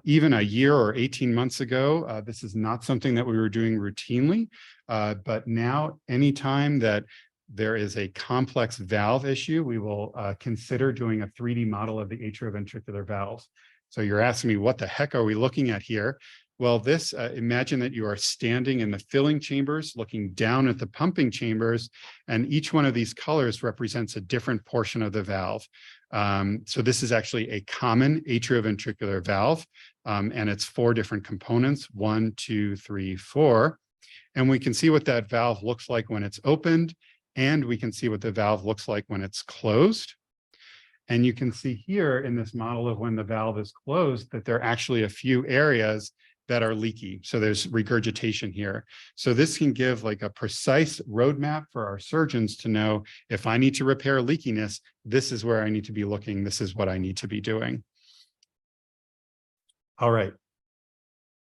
Even a year or 18 months ago, this is not something that we were doing routinely, but now anytime that there is a complex valve issue, we will consider doing a 3D model of the atrioventricular valves. So you're asking me, what the heck are we looking at here? Well, this, imagine that you are standing in the filling chambers, looking down at the pumping chambers, and each one of these colors represents a different portion of the valve. So this is actually a common atrioventricular valve, and it's 4 different components, 1, 2, 3, 4. And we can see what that valve looks like when it's opened, and we can see what the valve looks like when it's closed. And you can see here in this model of when the valve is closed that there are actually a few areas that are leaky. So there's regurgitation here. So this can give like a precise roadmap for our surgeons to know if I need to repair leakiness, this is where I need to be looking. This is what I need to be doing. All right,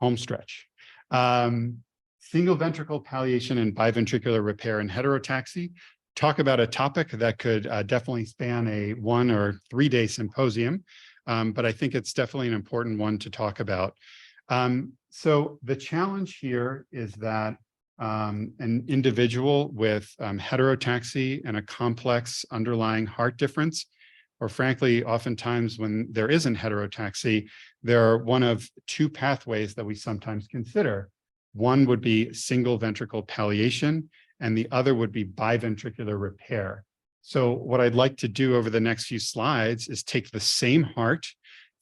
home stretch. Single ventricle palliation and biventricular repair in heterotaxy. Talk about a topic that could definitely span a 1 or 3 day symposium, but I think it's definitely an important one to talk about. So the challenge here is that an individual with heterotaxy and a complex underlying heart difference, or frankly, oftentimes when there isn't heterotaxy, there are one of 2 pathways that we sometimes consider. One would be single ventricle palliation, and the other would be biventricular repair. So what I'd like to do over the next few slides is take the same heart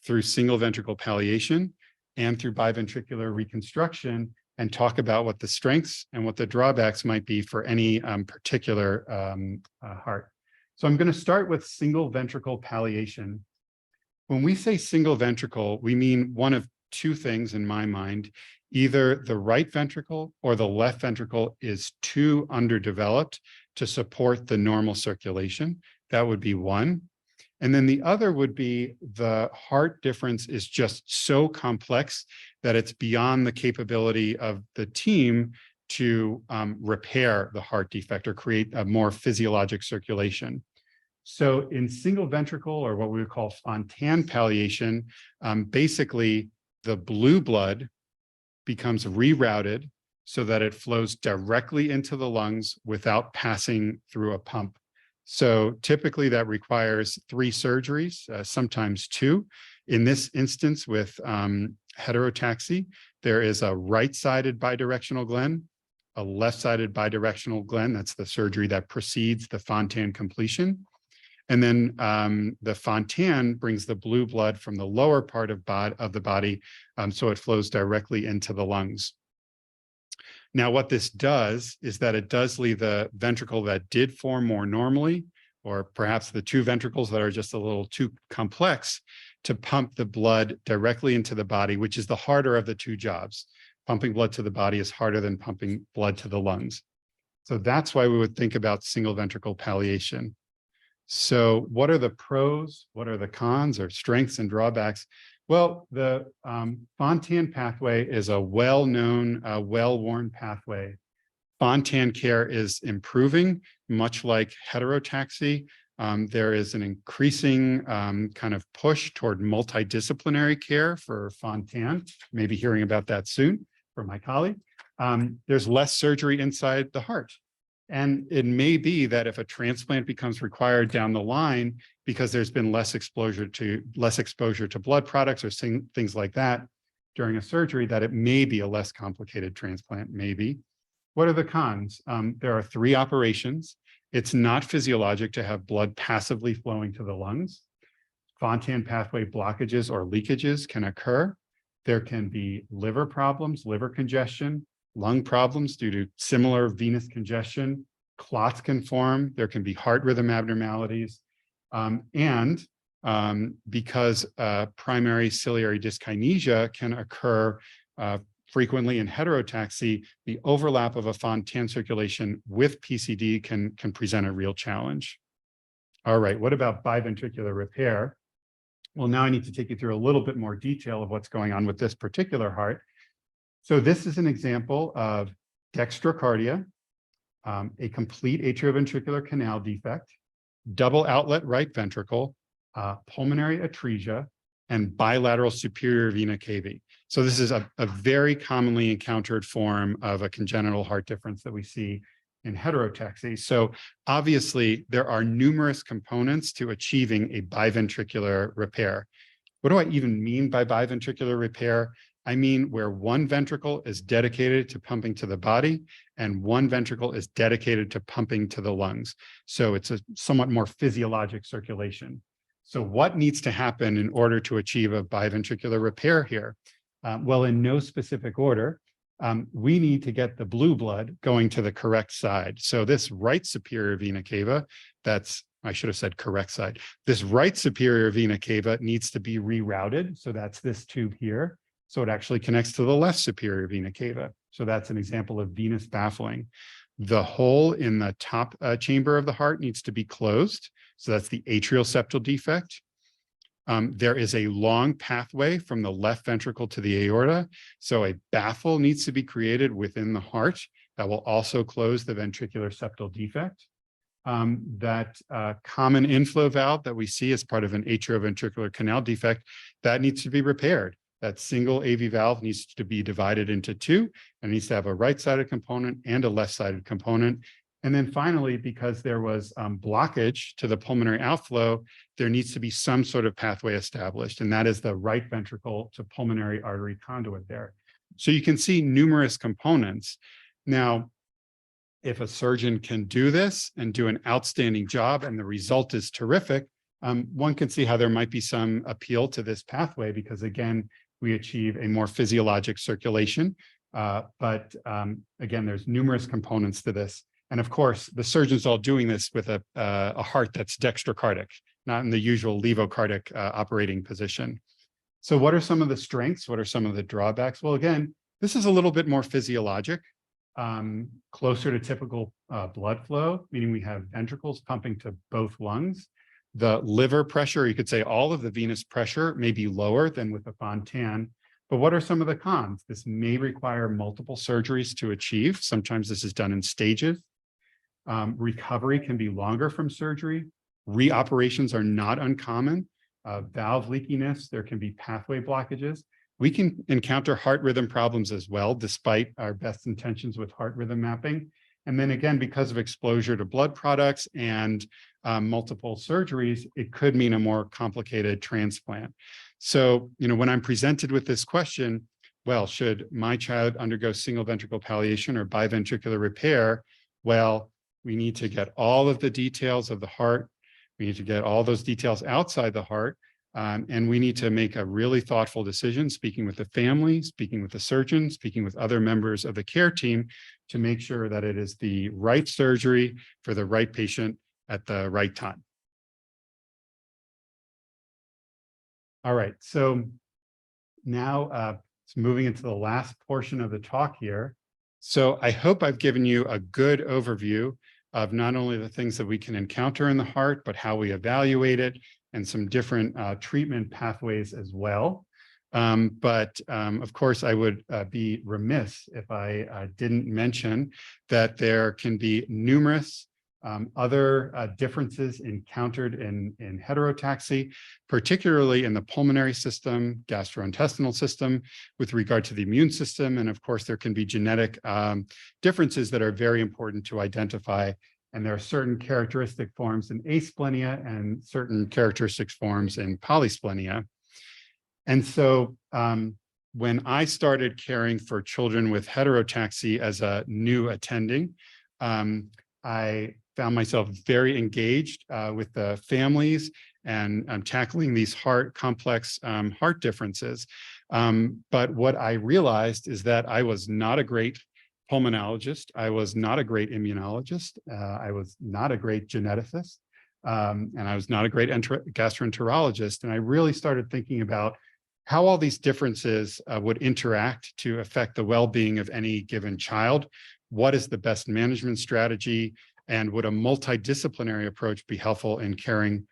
through single ventricle palliation and through biventricular reconstruction and talk about what the strengths and what the drawbacks might be for any particular heart. So I'm going to start with single ventricle palliation. When we say single ventricle, we mean one of two things in my mind. Either the right ventricle or the left ventricle is too underdeveloped to support the normal circulation. That would be one. And then the other would be the heart difference is just so complex that it's beyond the capability of the team to repair the heart defect or create a more physiologic circulation. So in single ventricle, or what we would call Fontan palliation, basically the blue blood becomes rerouted so that it flows directly into the lungs without passing through a pump. So typically that requires 3 surgeries, sometimes 2. In this instance with heterotaxy, there is a right-sided bidirectional Glenn, a left-sided bidirectional Glenn. That's the surgery that precedes the Fontan completion. And then the Fontan brings the blue blood from the lower part of the body, so it flows directly into the lungs. Now, what this does is that it does leave the ventricle that did form more normally, or perhaps the 2 ventricles that are just a little too complex, to pump the blood directly into the body, which is the harder of the 2 jobs. Pumping blood to the body is harder than pumping blood to the lungs. So that's why we would think about single ventricle palliation. So what are the pros? What are the cons or strengths and drawbacks? Well, the Fontan pathway is a well-known, well-worn pathway. Fontan care is improving, much like heterotaxy. There is an increasing kind of push toward multidisciplinary care for Fontan. Maybe hearing about that soon from my colleague. There's less surgery inside the heart. And it may be that if a transplant becomes required down the line because there's been less exposure to blood products or things like that during a surgery, that it may be a less complicated transplant, maybe. What are the cons? There are 3 operations. It's not physiologic to have blood passively flowing to the lungs. Fontan pathway blockages or leakages can occur. There can be liver problems, liver congestion, lung problems due to similar venous congestion, clots can form, there can be heart rhythm abnormalities, and because primary ciliary dyskinesia can occur frequently in heterotaxy, the overlap of a Fontan circulation with PCD can present a real challenge. All right, what about biventricular repair? Well, now I need to take you through a little bit more detail of what's going on with this particular heart. So this is an example of dextrocardia, a complete atrioventricular canal defect, double outlet right ventricle, pulmonary atresia, and bilateral superior vena cava. So this is a very commonly encountered form of a congenital heart difference that we see in heterotaxy. So obviously there are numerous components to achieving a biventricular repair. What do I even mean by biventricular repair? I mean where one ventricle is dedicated to pumping to the body and one ventricle is dedicated to pumping to the lungs. So it's a somewhat more physiologic circulation. So what needs to happen in order to achieve a biventricular repair here? Well, in no specific order, we need to get the blue blood going to the correct side. So this right superior vena cava, I should have said correct side. This right superior vena cava needs to be rerouted. So that's this tube here. So it actually connects to the left superior vena cava. So that's an example of venous baffling. The hole in the top chamber of the heart needs to be closed. So that's the atrial septal defect. There is a long pathway from the left ventricle to the aorta. So a baffle needs to be created within the heart that will also close the ventricular septal defect. That common inflow valve that we see as part of an atrioventricular canal defect, that needs to be repaired. That single AV valve needs to be divided into 2 and needs to have a right-sided component and a left-sided component. And then finally, because there was blockage to the pulmonary outflow, there needs to be some sort of pathway established, and that is the right ventricle to pulmonary artery conduit there. So you can see numerous components. Now, if a surgeon can do this and do an outstanding job and the result is terrific, one can see how there might be some appeal to this pathway because, again, we achieve a more physiologic circulation. But again, there's numerous components to this. And of course, the surgeon's all doing this with a heart that's dextrocardic, not in the usual levocardic operating position. So what are some of the strengths? What are some of the drawbacks? Well, again, this is a little bit more physiologic, closer to typical blood flow, meaning we have ventricles pumping to both lungs. The liver pressure, you could say all of the venous pressure may be lower than with a Fontan. But what are some of the cons? This may require multiple surgeries to achieve. Sometimes this is done in stages. Recovery can be longer from surgery. Reoperations are not uncommon. Valve leakiness, there can be pathway blockages. We can encounter heart rhythm problems as well, despite our best intentions with heart rhythm mapping. And then again, because of exposure to blood products and multiple surgeries, it could mean a more complicated transplant. So, when I'm presented with this question, well, should my child undergo single ventricle palliation or biventricular repair? Well, we need to get all of the details of the heart. We need to get all those details outside the heart. And we need to make a really thoughtful decision, speaking with the family, speaking with the surgeon, speaking with other members of the care team to make sure that it is the right surgery for the right patient at the right time. All right, so now moving into the last portion of the talk here. So I hope I've given you a good overview of not only the things that we can encounter in the heart, but how we evaluate it and some different treatment pathways as well. But of course, I would be remiss if I didn't mention that there can be numerous other differences encountered in heterotaxy, particularly in the pulmonary system, gastrointestinal system, with regard to the immune system. And of course, there can be genetic differences that are very important to identify. And there are certain characteristic forms in asplenia and certain characteristic forms in polysplenia. And so when I started caring for children with heterotaxy as a new attending, I found myself very engaged with the families and tackling these complex heart differences. But what I realized is that I was not a great pulmonologist. I was not a great immunologist. I was not a great geneticist. And I was not a great gastroenterologist. And I really started thinking about how all these differences would interact to affect the well-being of any given child. What is the best management strategy? And would a multidisciplinary approach be helpful in caring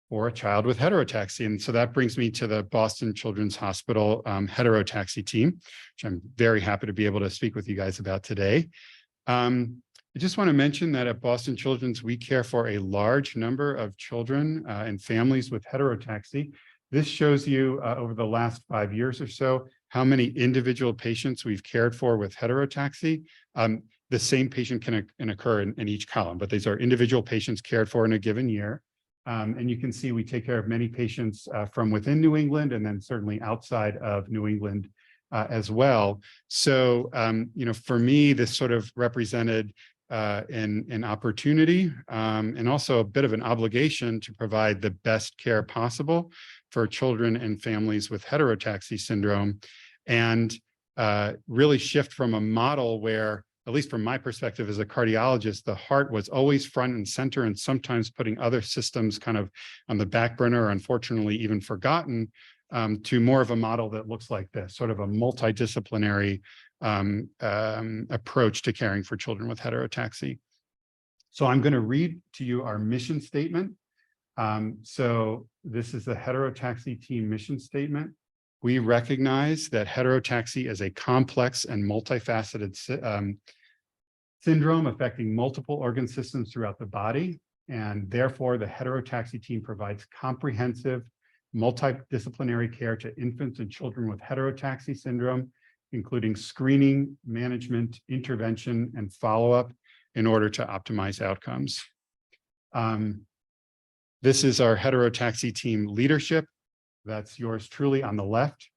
for a child with heterotaxy? And so that brings me to the Boston Children's Hospital heterotaxy team, which I'm very happy to be able to speak with you guys about today. I just want to mention that at Boston Children's, we care for a large number of children and families with heterotaxy. This shows you over the last 5 years or so, how many individual patients we've cared for with heterotaxy. The same patient can occur in each column, but these are individual patients cared for in a given year. And you can see we take care of many patients from within New England and then certainly outside of New England as well. So, for me, this sort of represented an opportunity and also a bit of an obligation to provide the best care possible for children and families with heterotaxy syndrome, and really shift from a model where, at least from my perspective as a cardiologist, the heart was always front and center and sometimes putting other systems kind of on the back burner, or unfortunately even forgotten, to more of a model that looks like this, sort of a multidisciplinary approach to caring for children with heterotaxy. So I'm going to read to you our mission statement. So this is the heterotaxy team mission statement. We recognize that heterotaxy is a complex and multifaceted syndrome affecting multiple organ systems throughout the body, and therefore the heterotaxy team provides comprehensive multidisciplinary care to infants and children with heterotaxy syndrome, including screening, management, intervention, and follow-up in order to optimize outcomes. This is our heterotaxy team leadership. That's yours truly on the left.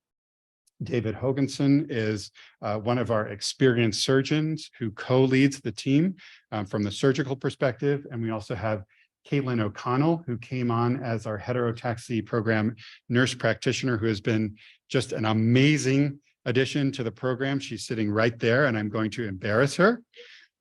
David Hoganson is one of our experienced surgeons who co-leads the team from the surgical perspective. And we also have Caitlin O'Connell, who came on as our heterotaxy program nurse practitioner, who has been just an amazing addition to the program. She's sitting right there, and I'm going to embarrass her.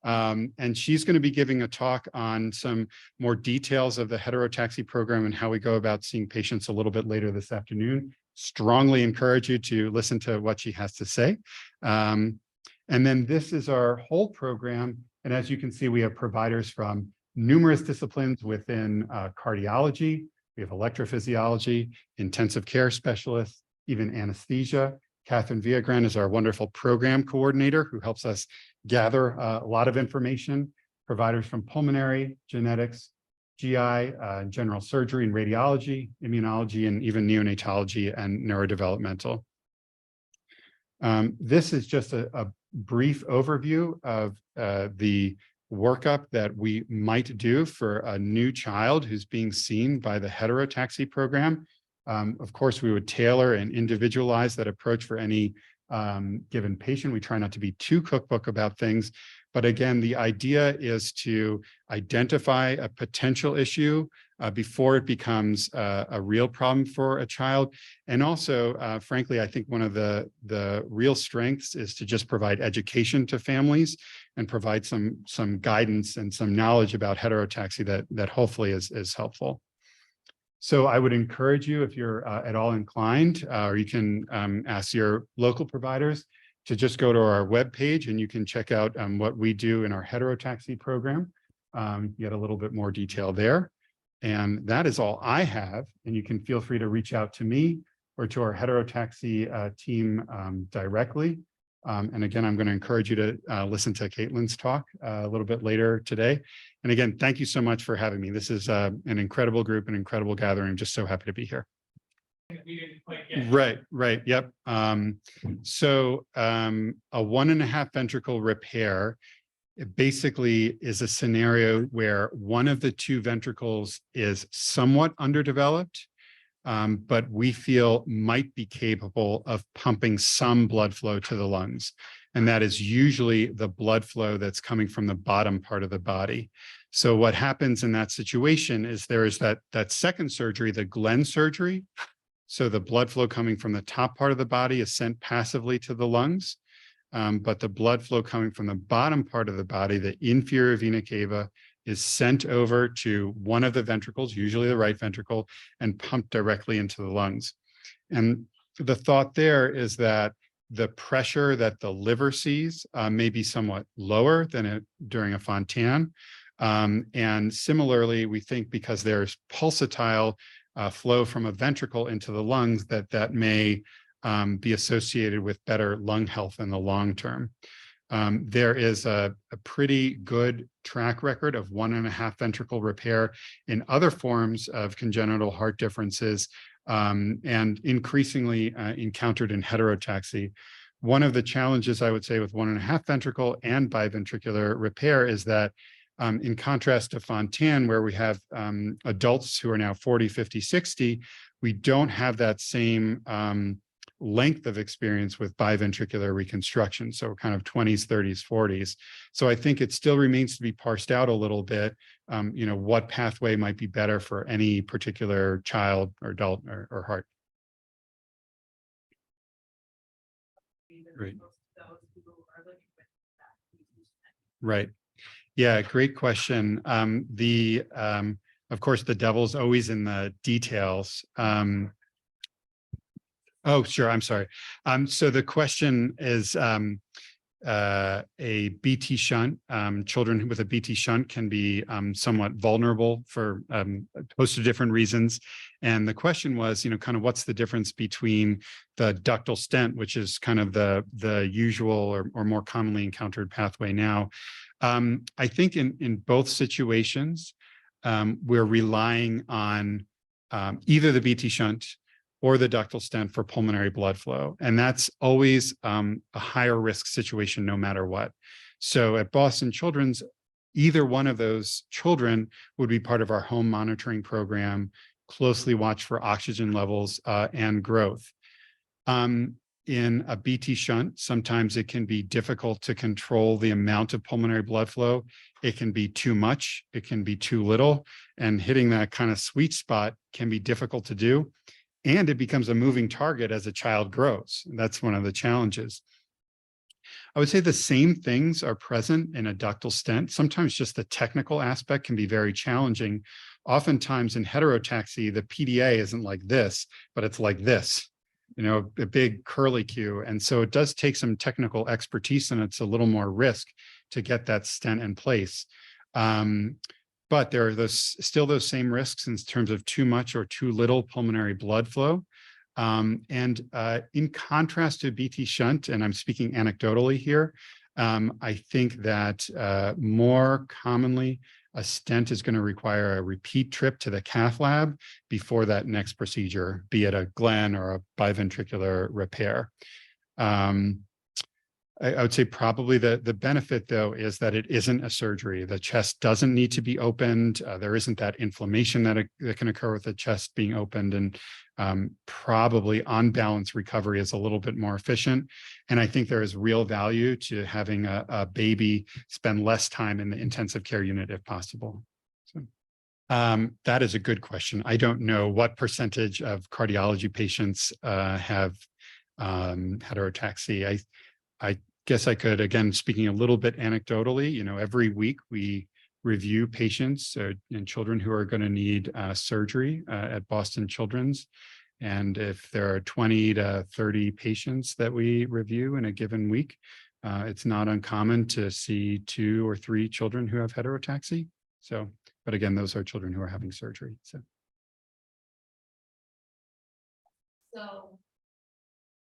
And she's going to be giving a talk on some more details of the heterotaxy program and how we go about seeing patients a little bit later this afternoon. Strongly encourage you to listen to what she has to say. And then this is our whole program. And as you can see, we have providers from numerous disciplines within cardiology. We have electrophysiology, intensive care specialists, even anesthesia. Catherine Villagran is our wonderful program coordinator who helps us gather a lot of information. Providers from pulmonary, genetics, GI, general surgery and radiology, immunology, and even neonatology and neurodevelopmental. This is just a brief overview of the workup that we might do for a new child who's being seen by the heterotaxy program. Of course, we would tailor and individualize that approach for any given patient. We try not to be too cookbook about things. But again, the idea is to identify a potential issue before it becomes a real problem for a child. And also, frankly, I think one of the real strengths is to just provide education to families and provide some guidance and some knowledge about heterotaxy that hopefully is helpful. So I would encourage you, if you're at all inclined, or you can ask your local providers to just go to our webpage and you can check out what we do in our heterotaxy program. Get a little bit more detail there. And that is all I have. And you can feel free to reach out to me or to our heterotaxy team directly. And again, I'm going to encourage you to listen to Caitlin's talk a little bit later today. And again, thank you so much for having me. This is an incredible group, an incredible gathering. I'm just so happy to be here. Right. Yep. So a 1.5 ventricle repair, it basically is a scenario where one of the two ventricles is somewhat underdeveloped, but we feel might be capable of pumping some blood flow to the lungs. And that is usually the blood flow that's coming from the bottom part of the body. So what happens in that situation is there is that second surgery, the Glenn surgery. So the blood flow coming from the top part of the body is sent passively to the lungs. But the blood flow coming from the bottom part of the body, the inferior vena cava, is sent over to one of the ventricles, usually the right ventricle, and pumped directly into the lungs. And the thought there is that the pressure that the liver sees may be somewhat lower than during a Fontan. And similarly, we think because there's pulsatile flow from a ventricle into the lungs, that may be associated with better lung health in the long term. There is a pretty good track record of 1.5 ventricle repair in other forms of congenital heart differences, and increasingly encountered in heterotaxy. One of the challenges, I would say, with 1.5 ventricle and biventricular repair is that in contrast to Fontan, where we have adults who are now 40, 50, 60, we don't have that same length of experience with biventricular reconstruction. So kind of 20s, 30s, 40s. So I think it still remains to be parsed out a little bit, what pathway might be better for any particular child or adult or heart. Right. Right. Yeah, great question. Of course, the devil's always in the details. Oh, sure. I'm sorry. So the question is a BT shunt. Children with a BT shunt can be somewhat vulnerable for a host of different reasons. And the question was, kind of what's the difference between the ductal stent, which is kind of the usual or more commonly encountered pathway now. I think in both situations, we're relying on either the BT shunt or the ductal stent for pulmonary blood flow. And that's always a higher risk situation no matter what. So at Boston Children's, either one of those children would be part of our home monitoring program, closely watch for oxygen levels and growth. In a BT shunt, sometimes it can be difficult to control the amount of pulmonary blood flow. It can be too much, it can be too little, and hitting that kind of sweet spot can be difficult to do. And it becomes a moving target as a child grows. That's one of the challenges. I would say the same things are present in a ductal stent. Sometimes just the technical aspect can be very challenging. Oftentimes in heterotaxy, the PDA isn't like this, but it's like this, a big curlicue. And so it does take some technical expertise, and it's a little more risk to get that stent in place. But there are still those same risks in terms of too much or too little pulmonary blood flow. In contrast to BT shunt, and I'm speaking anecdotally here, I think that more commonly a stent is going to require a repeat trip to the cath lab before that next procedure, be it a Glenn or a biventricular repair. I would say probably the benefit, though, is that it isn't a surgery. The chest doesn't need to be opened. There isn't that inflammation that can occur with the chest being opened, and probably on balance recovery is a little bit more efficient. And I think there is real value to having a baby spend less time in the intensive care unit if possible. So, that is a good question. I don't know what percentage of cardiology patients have heterotaxy. I guess I could, again, speaking a little bit anecdotally, every week we review patients and children who are going to need surgery at Boston Children's. And if there are 20 to 30 patients that we review in a given week, it's not uncommon to see 2 or 3 children who have heterotaxy. So, but again, those are children who are having surgery. So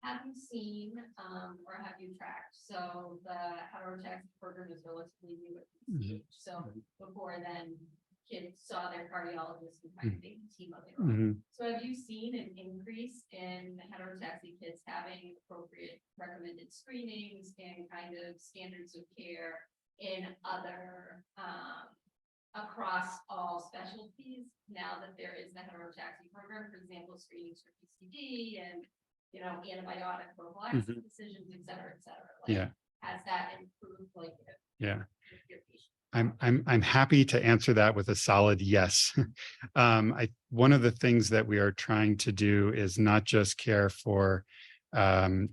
have you seen or have you tracked? So the heterotaxy program is relatively new at this stage. So before then, kids saw their cardiologist and kind of made the team of their own. So have you seen an increase in heterotaxy kids having appropriate recommended screenings and kind of standards of care in other across all specialties now that there is the heterotaxy program, for example, screenings for PCD and antibiotic prophylaxis decisions, et cetera, et cetera. Yeah. Has that improved? Yeah. I'm happy to answer that with a solid yes. One of the things that we are trying to do is not just care for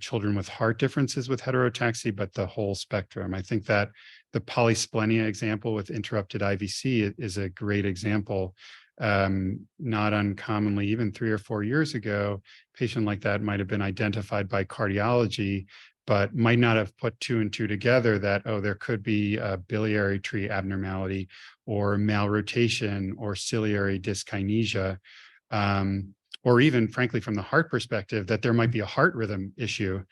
children with heart differences with heterotaxy, but the whole spectrum. I think that the polysplenia example with interrupted IVC is a great example. Not uncommonly, even 3 or 4 years ago, a patient like that might have been identified by cardiology, but might not have put 2 and 2 together that, oh, there could be a biliary tree abnormality or malrotation or ciliary dyskinesia, or even, frankly, from the heart perspective, that there might be a heart rhythm issue,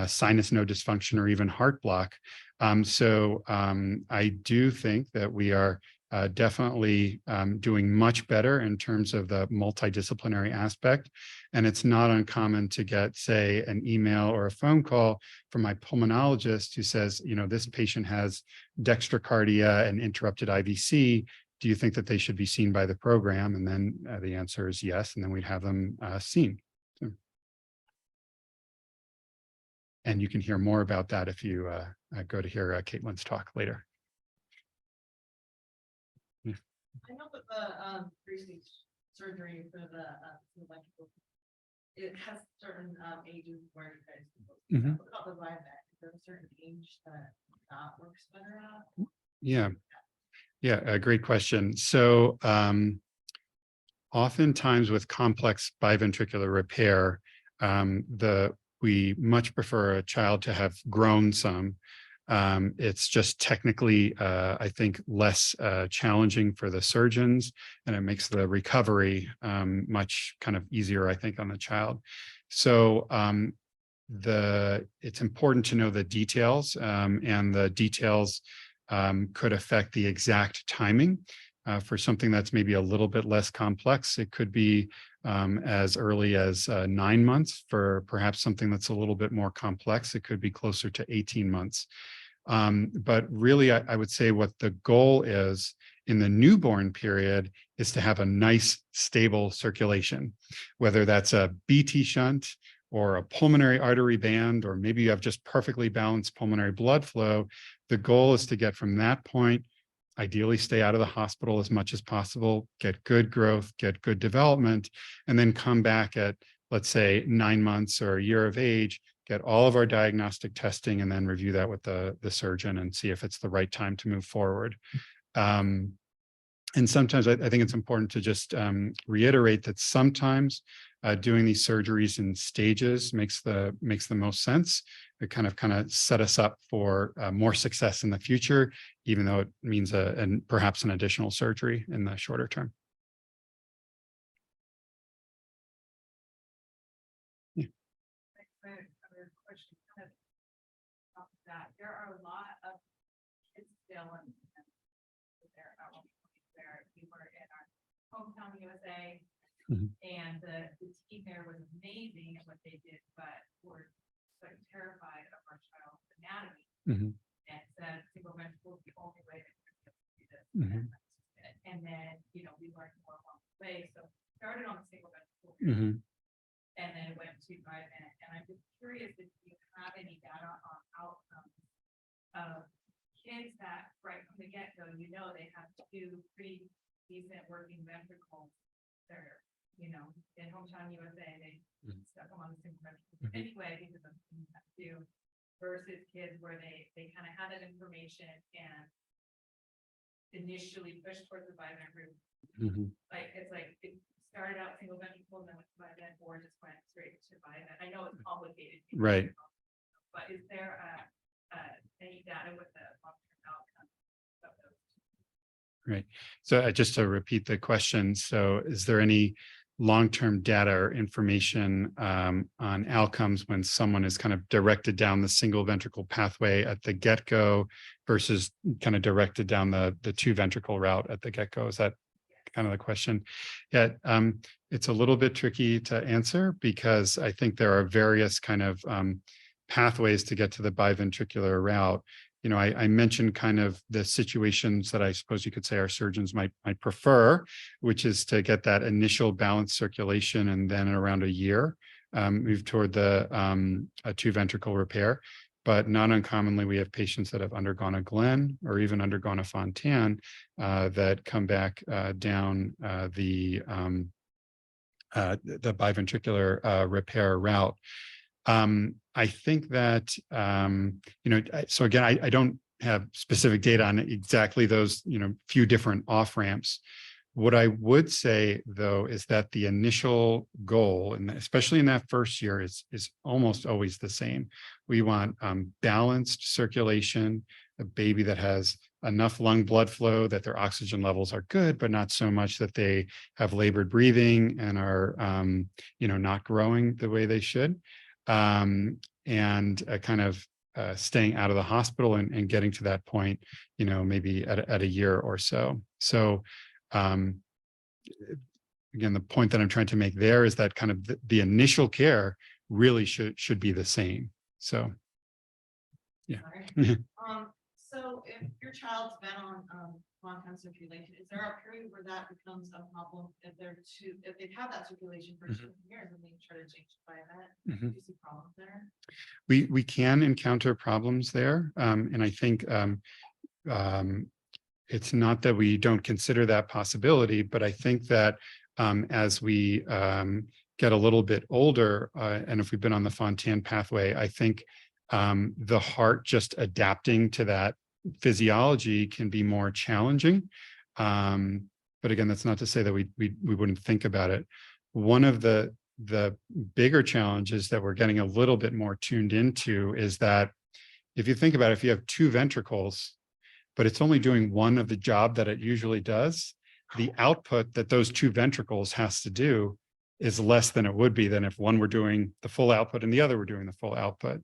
sinus node dysfunction, or even heart block. So I do think that we are definitely doing much better in terms of the multidisciplinary aspect. And it's not uncommon to get, say, an email or a phone call from my pulmonologist who says, this patient has dextrocardia and interrupted IVC. Do you think that they should be seen by the program? And then the answer is yes. And then we'd have them seen. So. And you can hear more about that if you go to hear Caitlin's talk later. I know that the three-stage surgery for the electrical, it has certain ages where you guys can provide that. Is there a certain age that works better at? Yeah, a great question. So oftentimes with complex biventricular repair, we much prefer a child to have grown some. It's just technically, I think, less challenging for the surgeons, and it makes the recovery much kind of easier, I think, on the child. So it's important to know the details, and the details could affect the exact timing. For something that's maybe a little bit less complex, it could be as early as 9 months. For perhaps something that's a little bit more complex, it could be closer to 18 months. But really, I would say what the goal is in the newborn period is to have a nice, stable circulation, whether that's a BT shunt or a pulmonary artery band, or maybe you have just perfectly balanced pulmonary blood flow. The goal is to get from that point, ideally stay out of the hospital as much as possible, get good growth, get good development, and then come back at, let's say, 9 months or a year of age, get all of our diagnostic testing, and then review that with the surgeon and see if it's the right time to move forward. And sometimes I think it's important to just reiterate that sometimes doing these surgeries in stages makes the most sense. It kind of set us up for more success in the future, even though it means perhaps an additional surgery in the shorter term. Another question kind of off of that. There are a lot of kids still in there. Where we were in our hometown USA, and the team there was amazing at what they did, but were so terrified of our child's anatomy, and said single ventricle is the only way that we can do this. And then we learned more along the way. So started on the single ventricle. And then it went to 5 minutes. And I'm just curious if you have any data on outcomes of kids that right from the get-go, they have 2 pretty decent working ventricles. They're, in hometown USA, they stuck them on the single ventricle anyway, because of that too, versus kids where they kind of had that information and initially pushed towards the biventricle. Like it's like it started out single ventricle and then went to bivent, or just went straight to bivent. I know it's complicated, right? But is there any data with the long-term outcomes of those? Right. So just to repeat the question, so is there any long-term data or information on outcomes when someone is kind of directed down the single ventricle pathway at the get-go versus kind of directed down the 2 ventricle route at the get-go? Is that kind of the question? Yeah, it's a little bit tricky to answer because I think there are various kind of pathways to get to the biventricular route. I mentioned kind of the situations that I suppose you could say our surgeons might prefer, which is to get that initial balanced circulation and then around a year move toward the a 2 ventricle repair. But not uncommonly, we have patients that have undergone a Glenn or even undergone a Fontan that come back down the biventricular repair route. I think that, so again, I don't have specific data on exactly those, few different off ramps. What I would say, though, is that the initial goal, and especially in that first year, is almost always the same. We want balanced circulation, a baby that has enough lung blood flow that their oxygen levels are good, but not so much that they have labored breathing and are, not growing the way they should. And kind of staying out of the hospital and getting to that point, maybe at a year or so. So again, the point that I'm trying to make there is that kind of the initial care really should be the same. So, yeah. So if your child's been on long-term circulation, is there a period where that becomes a problem if they've had that circulation for 2 years and they try to change by that? Do you see problems there? We can encounter problems there, and I think it's not that we don't consider that possibility, but I think that as we get a little bit older, and if we've been on the Fontan pathway, I think the heart just adapting to that physiology can be more challenging. But again, that's not to say that we wouldn't think about it. One of the bigger challenges that we're getting a little bit more tuned into is that if you think about it, if you have 2 ventricles, but it's only doing one of the job that it usually does, the output that those 2 ventricles has to do is less than it would be than if one were doing the full output and the other were doing the full output.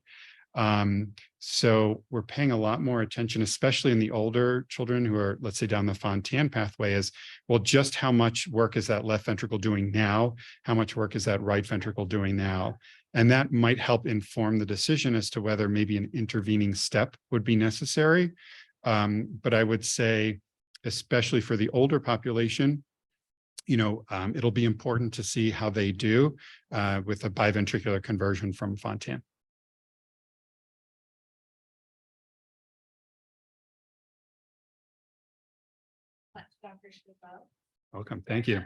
So we're paying a lot more attention, especially in the older children who are, let's say, down the Fontan pathway, is, well, just how much work is that left ventricle doing now? How much work is that right ventricle doing now? And that might help inform the decision as to whether maybe an intervening step would be necessary. But I would say, especially for the older population, it'll be important to see how they do with a biventricular conversion from Fontan. Dr. Schidlow. Welcome. Thank you.